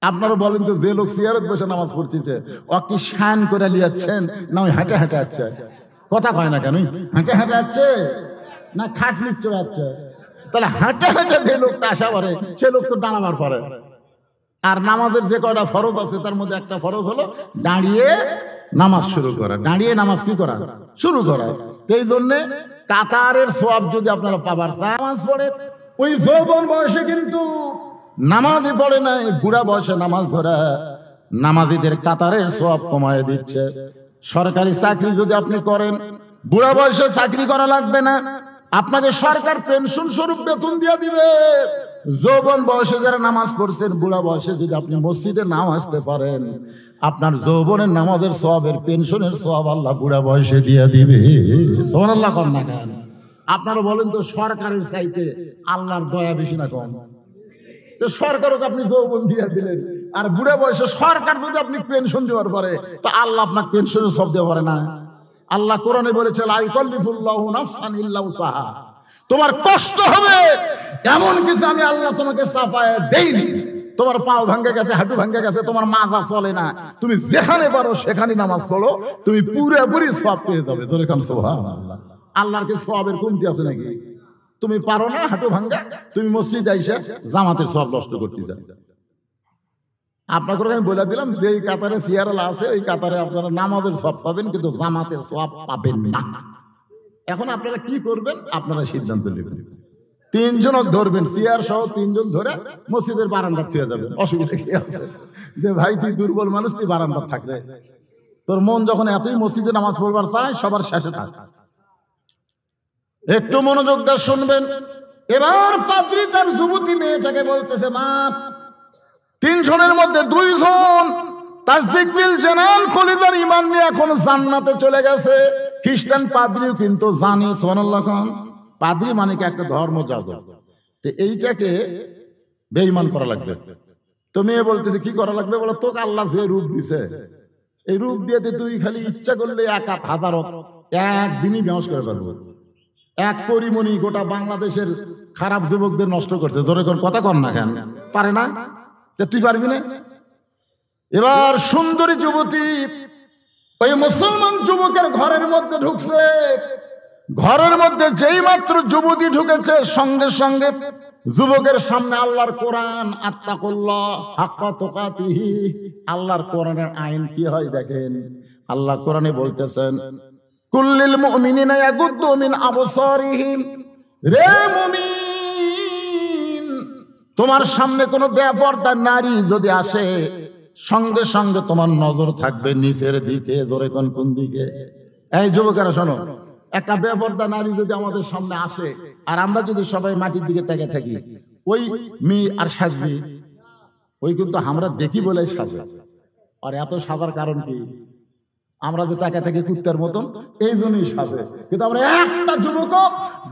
আপনারা বলেন তো, যে লোক সিয়ারত বসে নামাজ পড়তেছে ও কি শান করে লিয়াচ্ছেন না ওই হাঁটে হাঁটে আছে? কথা কয় না কেন? হাঁটে হাঁটে আছে না খাটলি চড়াচ্ছে? তাহলে হাঁটে হাঁটে যে লোকটা আশা করে সে লোক তো দাঁড়াবার পরে। আর নামাজের যে কয়টা ফরজ আছে তার মধ্যে একটা ফরজ হলো দাঁড়িয়ে নামাজ শুরু করা। দাঁড়িয়ে নামাজ কি করা? শুরু করা। এই জন্যে কাতারের সওয়াব যদি আপনারা পাবার চান, নামাজ পড়ে ওই যৌবন বয়সে কিন্তু নামাজই পড়ে না, বুড়া বয়সে নামাজ ধরে নামাজিদের কাতারের সওয়াব কমায় দিচ্ছে। সরকারি চাকরি যদি আপনি করেন, বুড়া বয়সে চাকরি করা লাগবে না, আপনাকে সরকার পেনশন স্বরূপ বেতন দিয়ে দিবে। যৌবন বয়সে যারা নামাজ পড়ছেন, বুড়া বয়সে যদি আপনি মসজিদে নাও আসতে পারেন, আপনার যৌবনের নামাজের সওয়াবের পেনশনের সওয়াব আল্লাহ বুড়া বয়সে দিয়ে দিবে। সুবহানাল্লাহ কর না কেন? আপনারা বলেন তো, সরকারের চাইতে আল্লাহর দয়া বেশি না কম? তো সরকারকে আপনি যৌবন দিয়ে দিলেন, আর বুড়া বয়সে সরকার যদি আপনি পেনশন দেওয়ার পরে, তো আল্লাহ আপনাকে পেনশনের সব দেওয়া পারে না? আল্লাহ কোরআনে বলেছে, লা ইউকাল্লিফুল্লাহু নাফসান ইল্লা উসাহা। তোমার কষ্ট হবে এমন কিছু আমি আল্লাহ তোমাকে চাপায় দেইনি। তোমার পাও ভাঙ্গে গেছে, হাঁটু ভাঙ্গে গেছে, তোমার মাজা চলে না, তুমি যেখানে পারো সেখানে নামাজ পড়ো, তুমি পুরোপুরি সওয়াব পেয়ে যাবে। ধরে খান সুবহানাল্লাহ। আল্লাহর কি সওয়াবের কমতি আছে নাকি? তুমি পারো না হাঁটু ভাঙ্গা, তুমি মসজিদে আইসা জামাতের সওয়াব নষ্ট করতে চাও। আপনাকে আমি বলে দিলাম, যেই কাতারে সিয়ারওয়ালা আছে ওই কাতারে আপনারা নামাজের সওয়াব পাবেন, কিন্তু জামাতের সওয়াব পাবেন না। এখন আপনারা কি করবেন? আপনারা সিদ্ধান্ত নেবেন। 3 জন ধরবেন, সিয়ার সহ 3 জন ধরে মসজিদের বারান্দা থুয়ে যাবেন। অসুবিধা কি আছে? যে ভাই তুই দুর্বল মানুষ, তুই বারান্দা থাকলে, তোর মন যখন এতই মসজিদে নামাজ পড়বার চায়, সবার শেষে থাক। একটু মনোযোগ দিয়ে শুনবেন। এবার পাদ্রী তার যুবতী মেয়েটাকে বলতেছে, মা 3 জনের মধ্যে 2 জন তাসদিক বিল জানান কলিজার ঈমান নিয়ে এখন জান্নাতে চলে গেছে। খ্রিস্টান পাদ্রীও কিন্তু জানে। সুবহানাল্লাহ খান। পাদ্রী মানে কি একটা ধর্ম যাজক, তো এইটাকে বেঈমান করা লাগবে। তো মেয়ে বলতেছে কি করা লাগবে? বলে তোকে আল্লাহ যে রূপ দিছে, এই রূপ দিয়ে তুই খালি ইচ্ছা করলে 1,000 একদিনই বেহুশ করে ফেলবো। এক পরিমণি গোটা বাংলাদেশের খারাপ যুবকদের নষ্ট করছে। জোরে কর, কথা কর না কেন? পারে না? তুই পারবি না? এবার সুন্দরী যুবতী ওই মুসলমান যুবকের ঘরের মধ্যে ঢুকছে। ঘরের মধ্যে যেই মাত্র যুবতী ঢুকেছে, সঙ্গে সঙ্গে যুবকের সামনে আল্লাহর কোরআন, আত্তাকুল্লাহ হাক্কা তুকাতিহি, আল্লাহর কোরআনের আইন কি হয় দেখেন। আল্লাহ কোরআনে বলতেছেন, কুল্লিল মুমিনিনা ইয়াগুদ্দু মিন আবসারিহিম। রে মুমিন, তোমার সামনে কোনো বেপরদা নারী যদি আসে, সঙ্গে সঙ্গে তোমার নজর থাকবে নিচের দিকে। জোরে কোন দিকে? এই যুবকেরা শোনো, একটা বেপরদা নারী যদি আমাদের সামনে আসে, আর আমরা যদি সবাই মাটির দিকে তাকিয়ে থাকি, ওই মেয়ে আর সাজবে? ওই কিন্তু আমরা দেখি বলে সাজে। আর এত সাজার কারণ কি? আমরা যে তাকায় থাকি কুত্তার মতন, এই জন্যই সাজে। কিন্তু আমরা একটা যুবক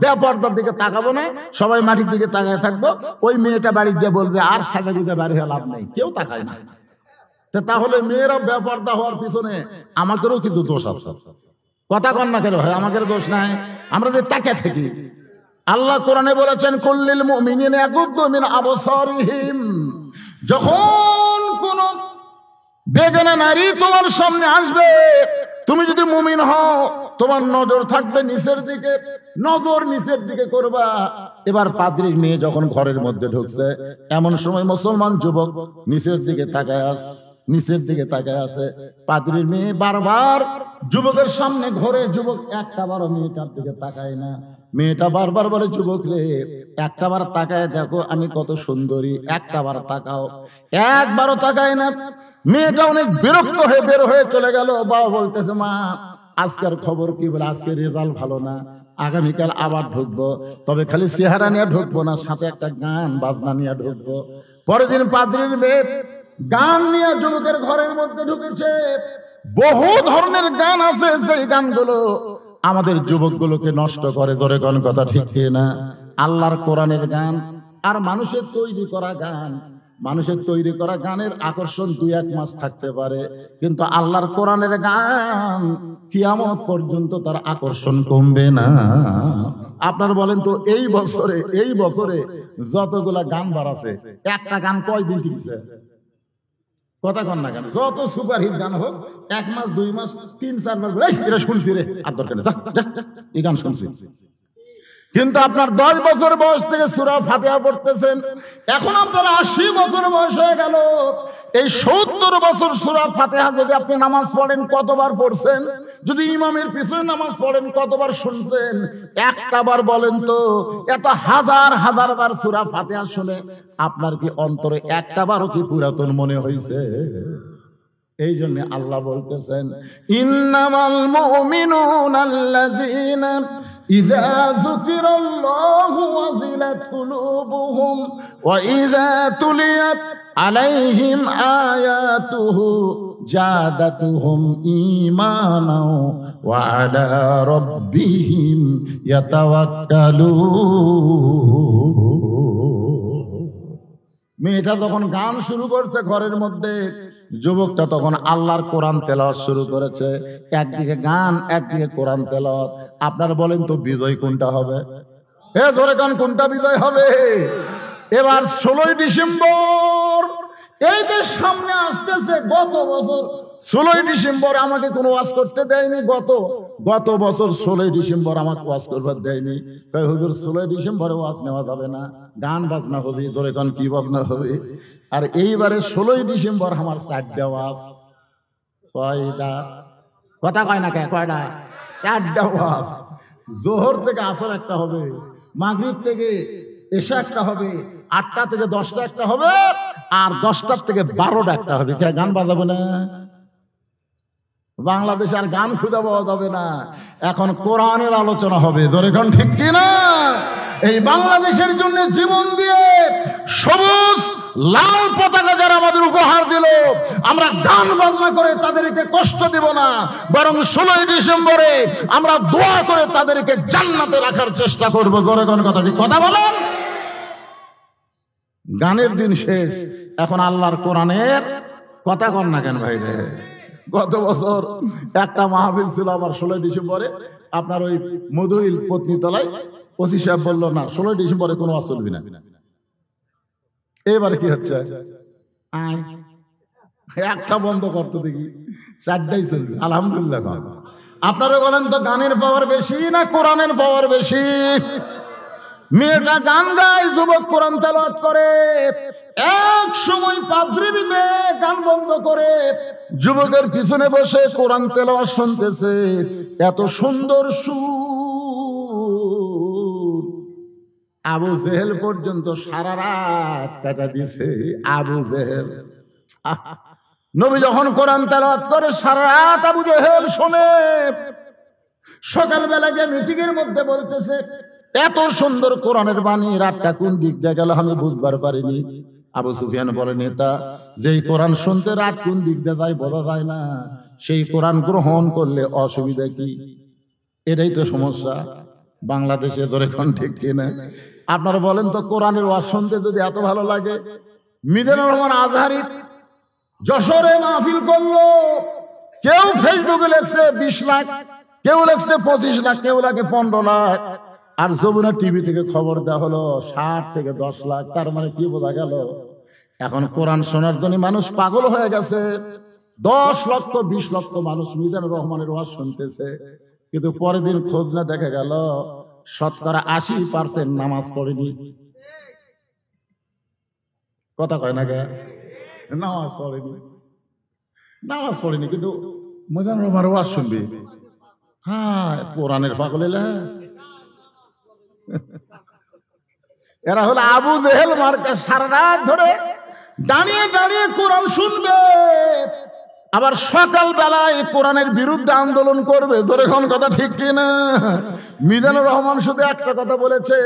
বেপরদার দিকে তাকাবো না, সবাই মাটির দিকে তাকায় থাকবো। ওই মেয়েটা বাড়ির যে বলবে আর সাজা গুজা বাড়ি হয়ে লাভ নেই, কেউ তাকায় না। তাহলে মেয়েরা বেপরদা হওয়ার পিছনে আমাদেরও কিছু দোষ আছে। কথা কন না কেন ভাই? আমাদের দোষ নাই, আমরা যে তাকিয়ে থাকি। আল্লাহ কোরআনে বলেছেন, কুল্লিল মুমিনিনা ইয়াগুদ্দু মিন আবসারিহিম। যখন কোন বেগানা নারী তোমার সামনে আসবে, তুমি যদি মুমিন হও, তোমার নজর থাকবে নিচের দিকে, নজর নিচের দিকে করবা। এবার পাদ্রীর মেয়ে যখন ঘরের মধ্যে ঢুকছে, এমন সময় মুসলমান যুবক নিচের দিকে তাকায় নিচের দিকে তাকায় আছে। পাদ্রীর মেয়ে বারবার যুবকের সামনে ঘরে, যুবক একটা বারো মেয়েটার দিকে তাকায় না। মেয়েটা বারবার বলে, যুবক রে একটা বার তাকায় দেখো আমি কত সুন্দরী, একটা বার তাকাও। একবারও তাকায় না। মেয়েটা অনেক বিরক্ত হয়ে বের হয়ে চলে গেল। বাবা বলতেছে, মা আজকের খবর কি? বলে আজকে রেজাল্ট ভালো না, আগামীকাল আবার ঢুকবো, তবে খালি চেহারা নিয়ে ঢুকবো না, সাথে একটা গান বাজনা নিয়ে ঢুকবো। পরের দিন পাদ্রীর মেয়ে গান নিয়ে যুবকের ঘরের মধ্যে ঢুকেছে। বহু ধরনের গান আছে, সেই গানগুলো আমাদের যুবকগুলোকে নষ্ট করে। জোরে কোন কথা ঠিক না? আল্লাহর কোরআনের গান আর মানুষের তৈরি করা গান। মানুষের তৈরি করা গানের আকর্ষণ 2-1 মাস থাকতে পারে, কিন্তু আল্লাহর কোরআনের গান কিয়ামত পর্যন্ত তার আকর্ষণ কমবে না। আপনারা বলেন তো, এই বছরে যতগুলা গান বার আছে, একটা গান কয়দিন টিকছে? কথা কন না কেন? যত সুপারহিট গান হোক, 1 মাস 2 মাস 3-4 মাস এটা শুনছি রে, আর দরকার নেই, এই গান শুনছি। কিন্তু আপনার 10 বছর বয়স থেকে সূরা ফাতিহা পড়তেছেন, এখন আপনার 80 বছর বয়স হয়ে গেল। এই 70 বছর সূরা ফাতিহা যদি আপনি নামাজ পড়েন, কতবার পড়ছেন? যদি ইমামের পিছনে নামাজ পড়েন, কতবার শুনছেন? একটা বার বলেন তো। এত হাজার হাজার বার সূরা ফাতিহা শুনে আপনার কি অন্তরে একটা বারও কি পুরাতন মনে হয়েছে? এই জন্য আল্লাহ বলতেছেন, ইন্নামাল মুমিনুনা আল্লাযীনা ইযা যুকিরাল্লাহু ওয়াজিলাত কুলুবুহুম ওয়া ইযা তুলিয়াত আলাইহিম আয়াতুহু জাদাতুহুম ঈমানাও ওয়া আলা রাব্বিহিম ইয়াতাওয়াক্কালুন। মেয়েটা যখন গান শুরু করছে ঘরের মধ্যে, যুবকটা তখন আল্লাহর কোরআন তেলাওয়াত শুরু করেছে। একদিকে গান, একদিকে কোরআন তেলাওয়াত। আপনারা বলেন তো বিজয় কোনটা হবে? জোরে গান, কোনটা বিজয় হবে? এবার 16 ডিসেম্বর এই যে সামনে আসতেছে, গত বছর 16 ডিসেম্বর আমাকে কোনো ওয়াজ করতে দেয়নি। গত বছর 16 ডিসেম্বর আমাকে ওয়াজ করবার দেয়নি। হুজুর 16 ডিসেম্বরে ওয়াজ নেওয়া যাবে না, গান বাজনা হবে। জোরে গান, কি বাজনা হবে? আর এইবারে 16 ডিসেম্বর আমার 4টা ওয়াজ। কয়টা? কথা কয় না কে? কয়টা? 4টা ওয়াজ। জোহর থেকে আসর একটা হবে, মাগরিব থেকে এশা একটা হবে, 8টা থেকে 10টা একটা হবে, আর 10টার থেকে 12টা একটা হবে। কে গান বাজাবো না? বাংলাদেশে আর গান খুঁজে পাওয়া যাবে না, এখন কোরআনের আলোচনা হবে। জোরে গান, ঠিক কিনা? এই বাংলাদেশের জন্য জীবন দিয়ে সবুজ লাল পতাকা যারা আমাদের উপহার দিল, আমরা গান বাজনা করে তাদেরকে কষ্ট দেব না, বরং 16 ডিসেম্বরে আমরা দোয়া করে তাদেরকে জান্নাতে রাখার চেষ্টা করব। জোরে গান, কথা ঠিক কথা বলেন। গানের দিন শেষ, এখন আল্লাহর কোরআনের কথা কন না কেন ভাই রে? গত বছর একটা মাহফিল ছিল আমার 16 ডিসেম্বরে, আপনার ওই মধুইল পত্নীতলায়। ওসি সাহেব বললো, না 16 ডিসেম্বরে কোনো ওয়াজ চলবে না। এবারে কি হচ্ছে? একটা বন্ধ করতে দেখি 4টাই চলছে। আলহামদুলিল্লাহ। আপনারা বলেন তো, গানের পাওয়ার বেশি না কোরআনের পাওয়ার বেশি? মেয়েটা গান গায়, যুবক কোরআন তেলাওয়াত করে। এক সময় পাদ্রীর মেয়ে গান বন্ধ করে যুবকের পিছনে বসে কোরআন তেলাওয়াত শুনতেছে। এত সুন্দর সুর, আবু জেহেল পর্যন্ত সারা রাত কাটা দিছে। আবু জেহেল, নবী যখন কোরআন তেলাওয়াত করে সারা রাত আবু জেহেল শোনে। সকালবেলা গিয়ে মিটিং এর মধ্যে বলতেছে, এত সুন্দর কোরআনের বাণী, রাতটা কোন দিক দিয়ে গেল আমি বুঝবার পারিনি। আবু সুফিয়ান বলে, নেতা, যেই কোরআন শুনতে রাত কোন দিক দিয়ে যায় বোঝা যায় না, সেই কোরআন গ্রহণ করলে অসুবিধা কি? এটাই তো সমস্যা বাংলাদেশে। ধরে কোন ঠিক কিনা? আপনারা বলেন তো, কোরআনের ওয়াজ শুনতে যদি এত ভালো লাগে, মিজানুর রহমান আজহারি যশোরে মাহফিল করলো। কেউ ফেসবুকে লেখছে 20 লাখ, কেউ লেখছে 25 লাখ, কেউ লাগে 15 লাখ। আর যমুনা টিভি থেকে খবর দেওয়া হলো 60 থেকে 10 লাখ। তার মানে কি বোঝা গেল? এখন কোরআন শোনার জন্য মানুষ পাগল হয়ে গেছে। 10 লক্ষ 20 লক্ষ মানুষ মিজানুর রহমানের ওয়াজ শুনতেছে, কিন্তু পরের দিন খোঁজ না দেখা গেল শতকরা 80% নামাজ পড়েনি। কথা কয় না গে? নামাজ পড়েনি। নামাজ পড়েনি কিন্তু মিজানুর রহমান ওয়াজ শুনবি। হ্যাঁ, কোরআনের পাগল এলা। এরা হলো আবু জেহেল মার্কা, সারা রাত ধরে দাঁড়িয়ে দাঁড়িয়ে কোরআন শুনবে, আবার সকাল বেলায় কোরআনের বিরুদ্ধে আন্দোলন করবে। ধরে কোন কথা ঠিক কিনা? মিজানুর রহমান শুধু একটা কথা বলেছে,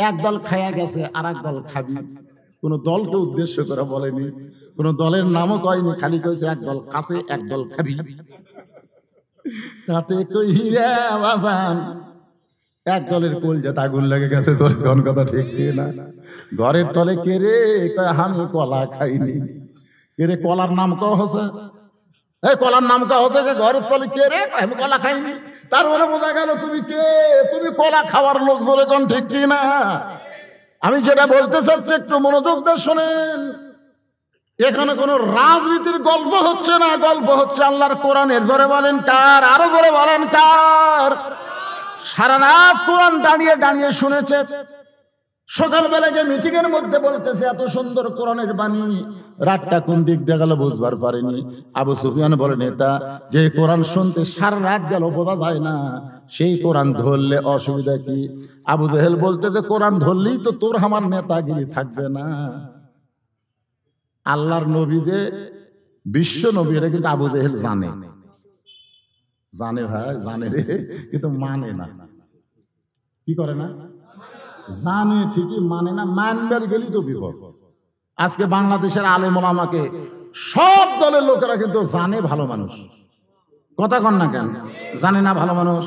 এক দল খায়া গেছে আর এক দল খাবি। কোন দলকে উদ্দেশ্য করে বলেনি, কোন দলের নামও কয়নি, খালি কইছে এক দল কাছে এক দল খাবি। তাতে কইরা বাজান এক দলের কলজাতে আগুন লেগে গেছে। তোর কোন কথা ঠিক কিনা? ঘরের তলে কে রে? কয় আমি কলা খাইনি। কে রে কলার নাম কও হচ্ছে? এই কলার নাম কও হচ্ছে যে ঘরের তলে কে রে? আমি কলা খাইনি। তার মানে বোঝা গেল তুমি কে? তুমি কলা খাওয়ার লোক। জোরে কোন ঠিক কিনা? আমি যেটা বলতে চাচ্ছি একটু মনোযোগ দিয়ে শোনেন। এখানে কোনো রাজনীতির গল্প হচ্ছে না, গল্প হচ্ছে আল্লাহর কোরআনের। জোরে বলেন কার? আরো জোরে বলেন কার? সারা রাত কোরআন দাঁড়িয়ে দাঁড়িয়ে শুনেছে। সকালবেলা যে মিটিং এর মধ্যে বলতেছে এত সুন্দর কোরআনের বাণী, রাতটা কোন দিক দিয়ে গেল বুঝবার পারেনি। আবু সুফিয়ান বলে, নেতা যে কোরআন শুনতে সারা রাত গেল বোঝা যায় না, সেই কোরআন ধরলে অসুবিধা কি? আবু জেহেল বলতেছে, কোরআন ধরলেই তো তোর আমার নেতাগিরি থাকবে না। আল্লাহর নবী যে বিশ্ব নবী, এটা কিন্তু আবু জেহেল জানে। জানে ভাই, জানে রে, কিন্তু মানে না। কি করে না? জানে ঠিকই, মানে না। মানবার গেলি তো বিপদ। আজকে বাংলাদেশের আলেম ওলামাকে সব দলের লোকেরা কিন্তু জানে ভালো মানুষ। কথা কন না কেন? জানে না ভালো মানুষ।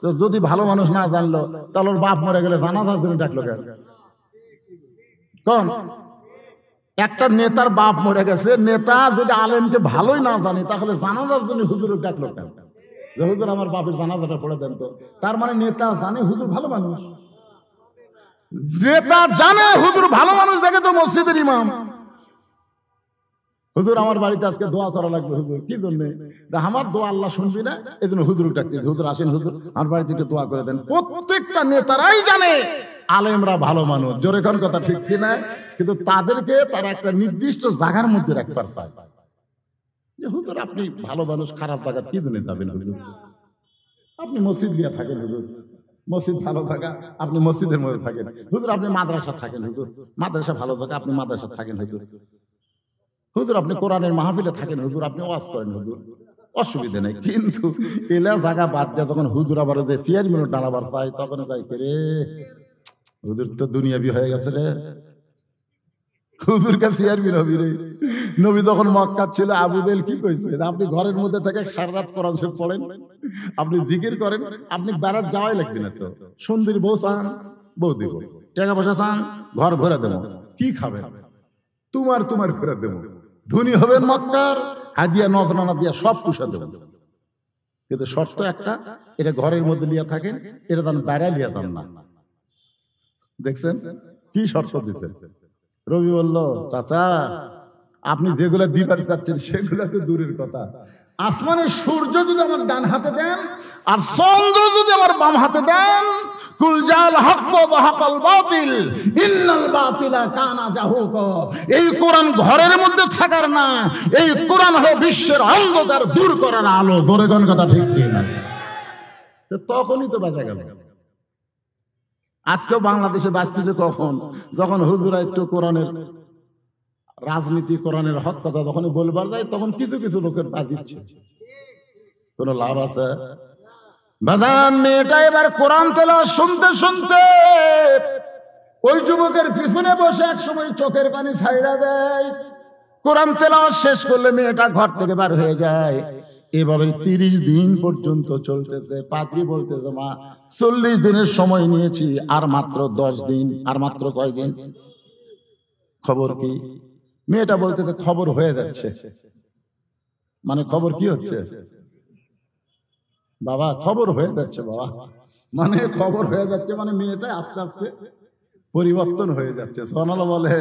তো যদি ভালো মানুষ না জানলো, তাহলে ওর বাপ মরে গেলে জানাজার জন্য ডাকলো কেন? কোন একটা নেতার বাপ মরে গেছে, নেতা যদি আলেমকে ভালোই না জানে, তাহলে জানাজার জন্য হুজুর ডাকলো কেন? হুজুর আমার বাপের জানাজাটা পড়ে দেন তো। তার মানে নেতা জানে হুজুর ভালো মানুষ। নেতা জানে হুজুর ভালো মানুষ, দেখে তো মসজিদের ইমাম, হুজুর আমার বাড়িতে আজকে দোয়া করা লাগবে। হুজুর কি জন্য? আমার দোয়া আল্লাহ শুনবি না, এই জন্য হুজুর ডাকতে। হুজুর আসেন, হুজুর আমার বাড়িতে একটু দোয়া করে দেন। প্রত্যেকটা নেতারাই জানে আলেমরা ভালো মানুষ। জোরে কোন কথা ঠিক কিনা? কিন্তু তাদেরকে তারা একটা নির্দিষ্ট জায়গার মধ্যে রাখতে চায়। হুজুর আপনি ভালো মানুষ, খারাপ জায়গা কি জন্য যাবেন? হুজুর আপনি মসজিদ গিয়ে থাকেন, হুজুর মসজিদ ভালো থাকা, আপনি মসজিদের মধ্যে থাকেন। হুজুর আপনি মাদ্রাসা থাকেন, হুজুর মাদ্রাসা ভালো থাকা, আপনি মাদ্রাসা থাকেন। হুজুর হুজুর আপনি কোরআনের মাহফিলে থাকেন, হুজুর আপনি ওয়াজ করেন, হুজুর অসুবিধা নেই। কিন্তু এলা জায়গা বাদ দেয় যখন হুজুর আবার যে চেয়ারম্যান দাঁড়াবার চাই, তখন কয় রে হুজুর তো দুনিয়াবি হয়ে গেছে রে, হুজুর কাছে চেয়ারম্যান হবি রে। নবী যখন মক্কা ছিল, আবু জেহেল কি কইছে? আপনি ঘরের মধ্যে থেকে সারা রাত কোরআন শরীফ পড়েন, আপনি জিকির করেন, আপনি বেড়াত যাওয়াই লাগবে না। তো সুন্দরী বউ চান, বউ দিব, টাকা পয়সা চান, ঘর ভরে দেবো। কি খাবেন? তোমার করে দেবো। ধনী হবেন মক্কার, হাদিয়া নজরানা দিয়া সব পুষা দেবেন। কিন্তু শর্ত একটা, এটা ঘরের মধ্যে লিয়া থাকেন, এটা যেন বাইরে লিয়া যান না। দেখছেন কি শর্ত দিচ্ছেন? রবি বলল, চাচা আপনি যেগুলা দিবার চাচ্ছেন সেগুলা তো দূরের কথা, আসমানের সূর্য যদি আমার ডান হাতে দেন আর চন্দ্র যদি আমার বাম হাতে দেন, এই কোরআন ঘরের মধ্যে থাকার না, এই কোরআন হলো বিশ্বের অন্ধকার দূর করার আলো। ধরে কোন কথা ঠিক না? তখনই তো বাঁচা গেল। আজকেও বাংলাদেশে বাঁচতেছে কখন? যখন হুজুরা একটু কোরআনের রাজনীতি, কোরআনের হক কথা যখনই বলবার যায়, তখন কিছু কিছু লোকের পা দিচ্ছে। কোন লাভ আছে? বাজান মেয়েটা এবার কোরআন তেলাওয়াত শুনতে শুনতে ওই যুবকের পিছনে বসে এক সময় চোখের পানি ছাইড়া দেয়। কোরআন তেলাওয়াত শেষ করলে মেয়েটা ঘর থেকে বার হয়ে যায়। এভাবে 30 দিন পর্যন্ত চলতেছে। পাত্রী বলতেছে, মা 40 দিনের সময় নিয়েছি, আর মাত্র 10 দিন। আর মাত্র কয়দিন? খবর কি? মেয়েটা বলতেছে, খবর হয়ে যাচ্ছে। মানে খবর কি হচ্ছে? বাবা খবর হয়ে যাচ্ছে বাবা, মানে খবর হয়ে যাচ্ছে, মানে মেয়েটা আস্তে আস্তে পরিবর্তন হয়ে যাচ্ছে। সুবহানাল্লাহ বলে।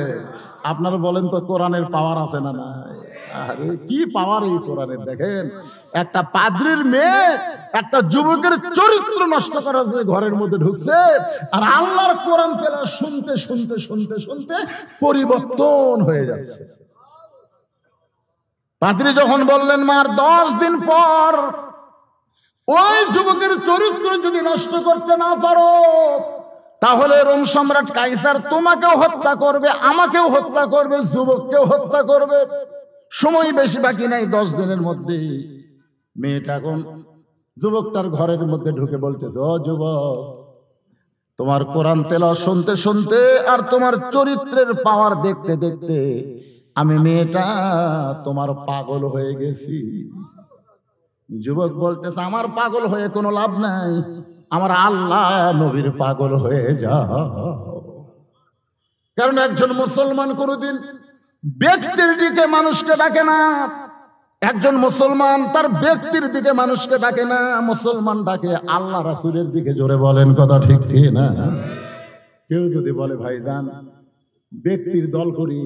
আপনারা বলেন তো কোরআনের পাওয়ার আছে না নাই? আরে কি পাওয়ার এই কোরআনের! দেখেন একটা পাদ্রীর মেয়ে একটা যুবকের চরিত্র নষ্ট করার জন্য ঘরের মধ্যে ঢুকছে, আর আল্লাহর কোরআন তেলাওয়াত শুনতে শুনতে শুনতে শুনতে পরিবর্তন হয়ে যাচ্ছে। পাদ্রী যখন বললেন মার 10 দিন পর ওই যুবকের চরিত্র যদি নষ্ট করতে না পারো তাহলে রোম সম্রাট কাইসার তোমাকেও হত্যা করবে, আমাকেও হত্যা করবে, যুবককেও হত্যা করবে। সময় বেশি বাকি নাই, 10 দিনের মধ্যে। মেয়েটা এখন যুবক তার ঘরের মধ্যে ঢুকে বলতেছে, ও যুবক, তোমার কোরআন তেলাওয়াত শুনতে শুনতে আর তোমার চরিত্রের পাওয়ার দেখতে দেখতে আমি মেয়েটা তোমার পাগল হয়ে গেছি। যুবক বলতেছে, আমার পাগল হয়ে কোনো লাভ নাই, আমার আল্লাহ নবীর পাগল হয়ে যাও। কারণ একজন মুসলমান কোনোদিন ব্যক্তির দিকে মানুষকে ডাকে না, একজন মুসলমান তার ব্যক্তির দিকে মানুষকে ডাকে না, মুসলমান ডাকে আল্লাহ রাসূলের দিকে। জোরে বলেন কথা ঠিক কি না? কেউ যদি বলে ভাইজান ব্যক্তির দল করি,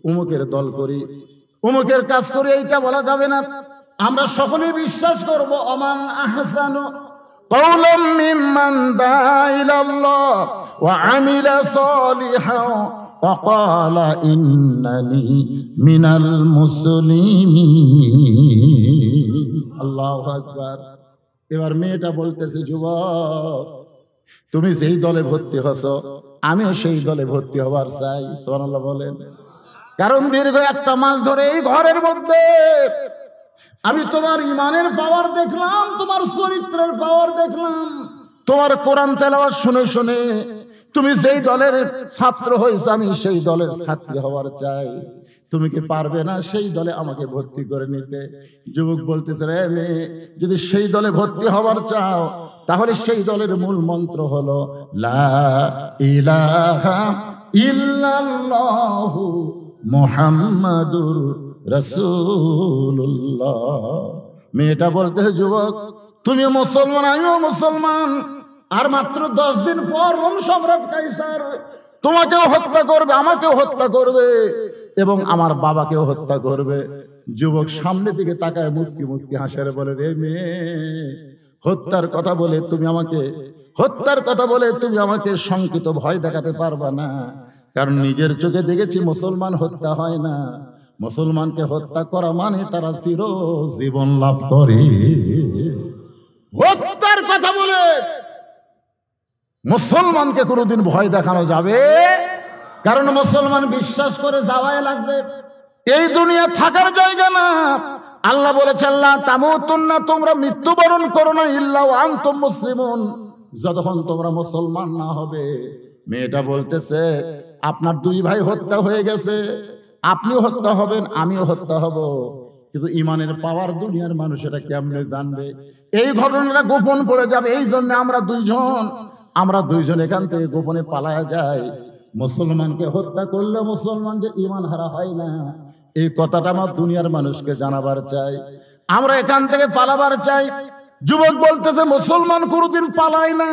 উমুকের দল করি, উমুকের কাজ করি, এইটা বলা যাবে না। আমরা সকলে বিশ্বাস করব অমান আহসানু কওলাম মিম্মান দাআ ইলাল্লাহ ওয়া আমিলা সালিহান ওয়া ক্বালা ইন্নানি মিনাল মুসলিমিন। আল্লাহু আকবার। এবার মেয়েটা বলতেছে, যুবক, তুমি যেই দলে ভর্তি হছো আমিও সেই দলে ভর্তি হবার চাই। সুবহানাল্লাহ বলেন। কারণ দীর্ঘ 1 মাস ধরে এই ঘরের মধ্যে আমি তোমার ইমানের পাওয়ার দেখলাম, তোমার চরিত্রের পাওয়ার দেখলাম, তোমার কোরআন তেলাওয়াত শুনে শুনে তুমি যেই দলের ছাত্র হয়েছে আমি সেই দলের ছাত্রী হওয়ার চাই। তুমি কি পারবে না সেই দলে আমাকে ভর্তি করে নিতে? যুবক বলতেছে, রে মেয়ে, যদি সেই দলে ভর্তি হওয়ার চাও তাহলে সেই দলের মূল মন্ত্র হলো লা ইলাহা ইল্লাল্লাহু মুহাম্মাদুর রাসূলুল্লাহ। মেয়েটা বলতে, যুবক, তুমি মুসলমান, আমিও মুসলমান, আর মাত্র 10 দিন পর রোম সম্রাট কাইসার তোমাকেও হত্যা করবে, আমাকেও হত্যা করবে এবং আমার বাবাকেও হত্যা করবে। যুবক সামনের দিকে তাকায় মুস্কি মুস্কি হাসে, বলে, রে মেয়ে, হত্যার কথা বলে তুমি আমাকে শঙ্কিত ভয় দেখাতে পারবা না। কারণ নিজের চোখে দেখেছি মুসলমান হত্যা হয় না, মুসলমানকে হত্যা করা মানে তারা চিরজীবন লাভ করে। হত্যার কথা বলে মুসলমানকে কোনোদিন ভয় দেখানো যাবে? কারণ মুসলমান বিশ্বাস করে যাওয়াই লাগবে, এই দুনিয়া থাকার জায়গা না। আল্লাহ বলেছেন, লা তামুতুন্না, তোমরা মৃত্যুবরণ করো না ইল্লা ওয়া আনতুম মুসলিমুন, যতক্ষণ তোমরা মুসলমান না হবে। মেয়েটা বলতেছে, আপনার 2 ভাই হত্যা হয়ে গেছে, আপনিও হত্যা হবেন, আমিও হত্যা হব, কিন্তু ইমানের পাওয়ার দুনিয়ার মানুষেরা কেমনে জানবে? এই ঘটনাটা গোপন পড়ে যাবে। এই জন্য আমরা দুইজন এখান থেকে গোপনে পালায়া যাই। মুসলমানকে হত্যা করলে মুসলমান যে ইমান হারা হয় না, এই কথাটা আমার দুনিয়ার মানুষকে জানাবার চাই। আমরা এখান থেকে পালাবার চাই। যুবক বলতেছে, মুসলমান কোনোদিন পালায় না।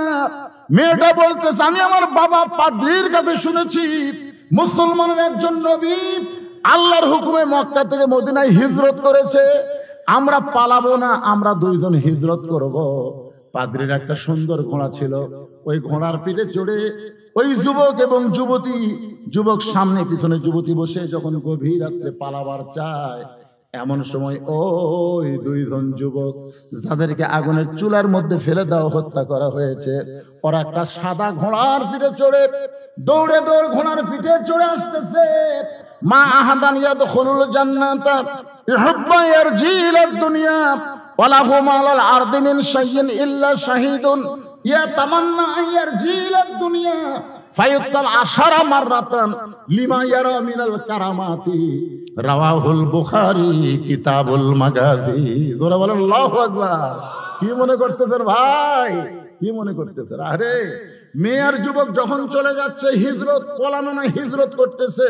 মেয়েটা বলতেছে, আমি আমার বাবা পাদ্রীর কাছে শুনেছি মুসলমানের একজন নবী আল্লাহর হুকুমে মক্কা থেকে মদিনায় হিজরত করেছে, আমরা পালাবো না, আমরা 2 জন হিজরত করব। পাদ্রীর একটা সুন্দর ঘোড়া ছিল, ওই ঘোড়ার পিঠে চড়ে ওই যুবক এবং যুবতী, যুবক সামনে পিছনে যুবতী বসে যখন গভীর রাত্রে পালাবার চায়, এমন সময় ওই 2 জন যুবক যাদেরকে আগুনের চুলার মধ্যে ফেলে দেওয়া হত্যা করা হয়েছে, ওরা একটা সাদা ঘোড়ার পিঠে চড়ে দৌড়ে ঘোড়ার পিঠে চড়ে আসতেছে। মা আহাদান ইয়াদখুলুল জান্নাতা ইহুব্বা ইয়ারজিলাদ দুনিয়া ওয়ালাহু মালাল আরদি মিন শাইইন ইল্লা শাহিদুন ইয়াতামান্না আইয়ারজিলাদ দুনিয়া ফায়ুক্তাল 10 মাররাতান লিমা ইয়ারা মিনাল কারামাতি। রাওয়াহুল বুখারী কিতাবুল মাগাজি। জোরে বলেন আল্লাহু আকবার। কি মনে করতেছেন ভাই? কি মনে করতেছেন? আরে মেয়ের যুবক যখন চলে যাচ্ছে, হিজরত পলানো না, হিজরত করতেছে।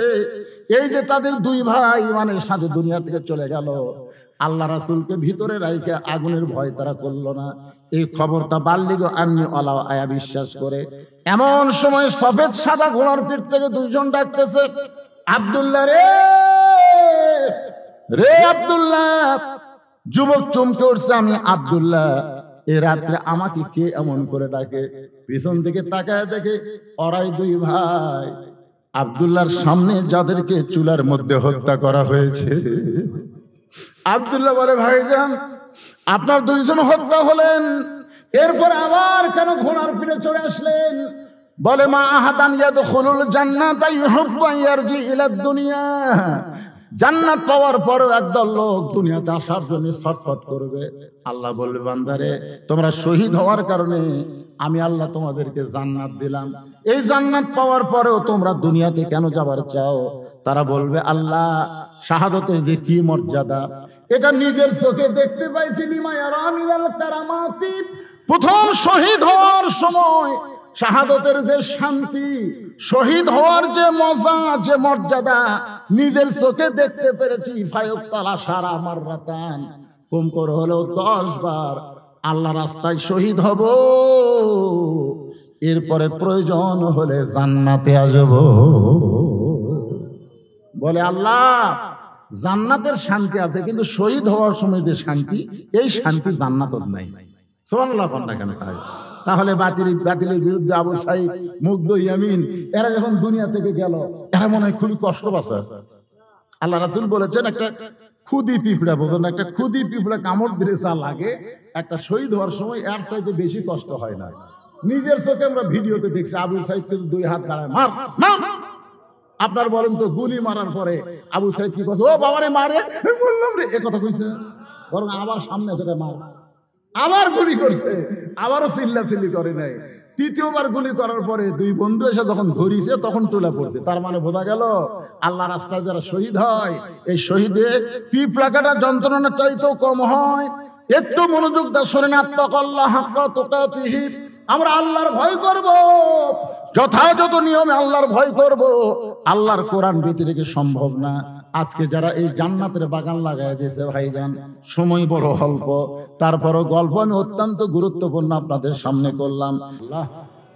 এই যে তাদের 2 ভাই ইমানের সাথে দুনিয়া থেকে চলে গেল, আল্লাহ রাসূলকে ভিতরে রাইখে আগুনের ভয় তারা করলো না। এই খবরটা বাল্লিগ আন্নি আলা আয়া বিশ্বাস করে। এমন সময় সফেদ সাদা ঘোড়ার পিঠ থেকে 2 জন ডাকতেছে, আব্দুল্লাহ রে, রে আব্দুল্লাহ। যুবক চমকে উঠছে, আমি আব্দুল্লাহ? এই রাত্রে আমাকে কে এমন করে ডাকে? পিছন দিকে তাকায় দেখে ওরাই 2 ভাই, আব্দুল্লাহর সামনে যাদেরকে চুলার মধ্যে হত্যা করা হয়েছে। আব্দুল্লাহ বলে ভাইজান আপনার দুইজন হত্যা হলেন, এরপর আবার কেন ঘোড়ার পিঠে চড়ে আসলেন? বলে মা আহাদান ইয়াদখুলুল জান্নাতা ইউহিব্বু আন ইয়ারজি ইলা দুনিয়া। জান্নাত পাওয়ার পরও একদল লোক দুনিয়াতে আসার জন্য ছটফট করবে। আল্লাহ বলবে বান্দারে তোমরা শহীদ হওয়ার কারণে আমি আল্লাহ তোমাদেরকে জান্নাত দিলাম, এই জান্নাত পাওয়ার পরেও তোমরা দুনিয়াতে কেন যাবার চাও? তারা বলবে আল্লাহ শাহাদাতের যে কি মর্যাদা এটা নিজের চোখে দেখতে পাইছি। লিমা ইয়ারা মিনাল কারামাতি, প্রথম শহীদ হওয়ার সময় শাহাদাতের যে শান্তি, শহীদ হওয়ার যে মজা, যে মর্যাদা নিজের চোখে দেখতে পেরেছি। ফায়ুক্তালা সারা মাররাতান, কম করে হলেও 10 বার আল্লাহ রাস্তায় শহীদ হব, এরপরে প্রয়োজন হলে জান্নাতে আসব। বলে আল্লাহ জান্নাতের শান্তি আছে, কিন্তু শহীদ হওয়ার সময় যে শান্তি, এই শান্তি জান্নাতত নাই। সুবহানাল্লাহ না কেন? তাহলে বাতিলের বিরুদ্ধে আবু সাইদ, মুগ্ধ, ইয়ামিন এরা যখন দুনিয়া থেকে গেল, এরা মনে হয় খুবই কষ্ট পাচ্ছে। আল্লাহ রাসূল বলেছেন একটা খুদি পিঁপড়া, বোঝেন একটা খুদি পিঁপড়া কামড় দিলে যা লাগে, একটা শহীদ হওয়ার সময় এর চাইতে বেশি কষ্ট হয় না। নিজের চোখে আমরা ভিডিওতে দেখছি আবু সাইদকে 2 হাত গাড়ায় মার মার। আপনার বলেন তো গুলি মারার পরে আবু সাইদ কি কইছে? ও বাবারে মারে, বললাম রে, এ কথা কইছে। বরং আবার সামনে এসে মার, আবার গুলি করছে, আবারও চিল্লাচিল্লি করে নাই। তৃতীয়বার গুলি করার পরে 2 বন্ধু এসে যখন ধরিছে তখন টুলা পড়ছে। তার মানে বোঝা গেল আল্লাহ রাস্তায় যারা শহীদ হয়, এই শহীদে পিঁপড়া কাটা যন্ত্রণা চাইতেও কম হয়। একটু মনোযোগ দা শোনেন, আত্তাকুল্লাহ হাক্কা তুকাতিহি, আমরা আল্লাহর ভয় করব, যথাযথ নিয়মে আল্লাহর ভয় করব। আল্লাহর কোরআন ব্যতিরেকে সম্ভব না। আজকে যারা এই জান্নাতের বাগান লাগাই দিয়েছে ভাইজান, সময় বড় অল্প, তারপরও গল্প আমি অত্যন্ত গুরুত্বপূর্ণ আপনাদের সামনে করলাম। আল্লাহ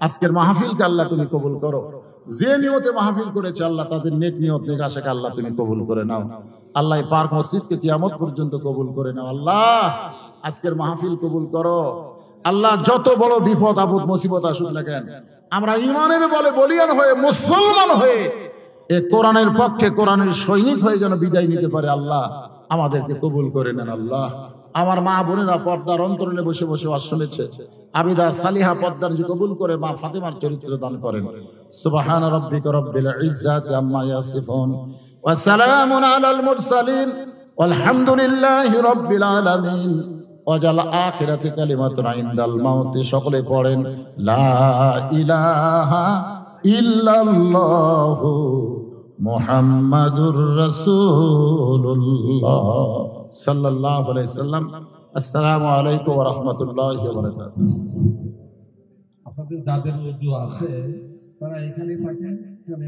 আজকের মাহফিলকে আল্লাহ তুমি কবুল করো। যে নিয়তে মাহফিল করেছে আল্লাহ তাদের নেক নিয়ত নেক আশাকে আল্লাহ তুমি কবুল করে নাও। আল্লাহ পাক মসজিদকে কিয়ামত পর্যন্ত কবুল করে নাও। আল্লাহ আজকের মাহফিল কবুল করো। আল্লাহ যত বড় বিপদ আপদ মুসিবত আসুক না কেন, আমরা ঈমানের বলে বলিয়ান হয়ে মুসলমান হয়ে এ কোরআনের পক্ষে, কোরআনের সৈনিক হয়ে যেন বিদায় নিতে পারে। আল্লাহ আমাদেরকে কবুল করে নেন। আল্লাহ আমার মা বোনেরা পর্দার অন্তরণে বসে বসে ওয়াজ শুনেছে, আবিদা সালিহা পর্দার যে কবুল করে মা ফাতেমার চরিত্র দান করেন। সুবহান রাব্বিকা রাব্বিল ইজ্জাতি আম্মা ইয়াসিফুন ওয়া সালামুন আলাল মুরসালিন ওয়ালহামদুলিল্লাহি রাব্বিল আলামিন। ওয়াজাল আখিরাতি কালিমাতুন ইনদাল মাউতি। সকলে পড়েন লা ইলাহা ইল্লাল্লাহু মুহাম্মাদুর রাসূলুল্লাহ সাল্লাল্লাহু আলাইহি সাল্লাম। আসসালামু আলাইকুম ওয়া রাহমাতুল্লাহি ওয়া বারাকাতুহু। আপনাদের যাদের ওযু আছে তারা এখানেই থাকেন, এখানে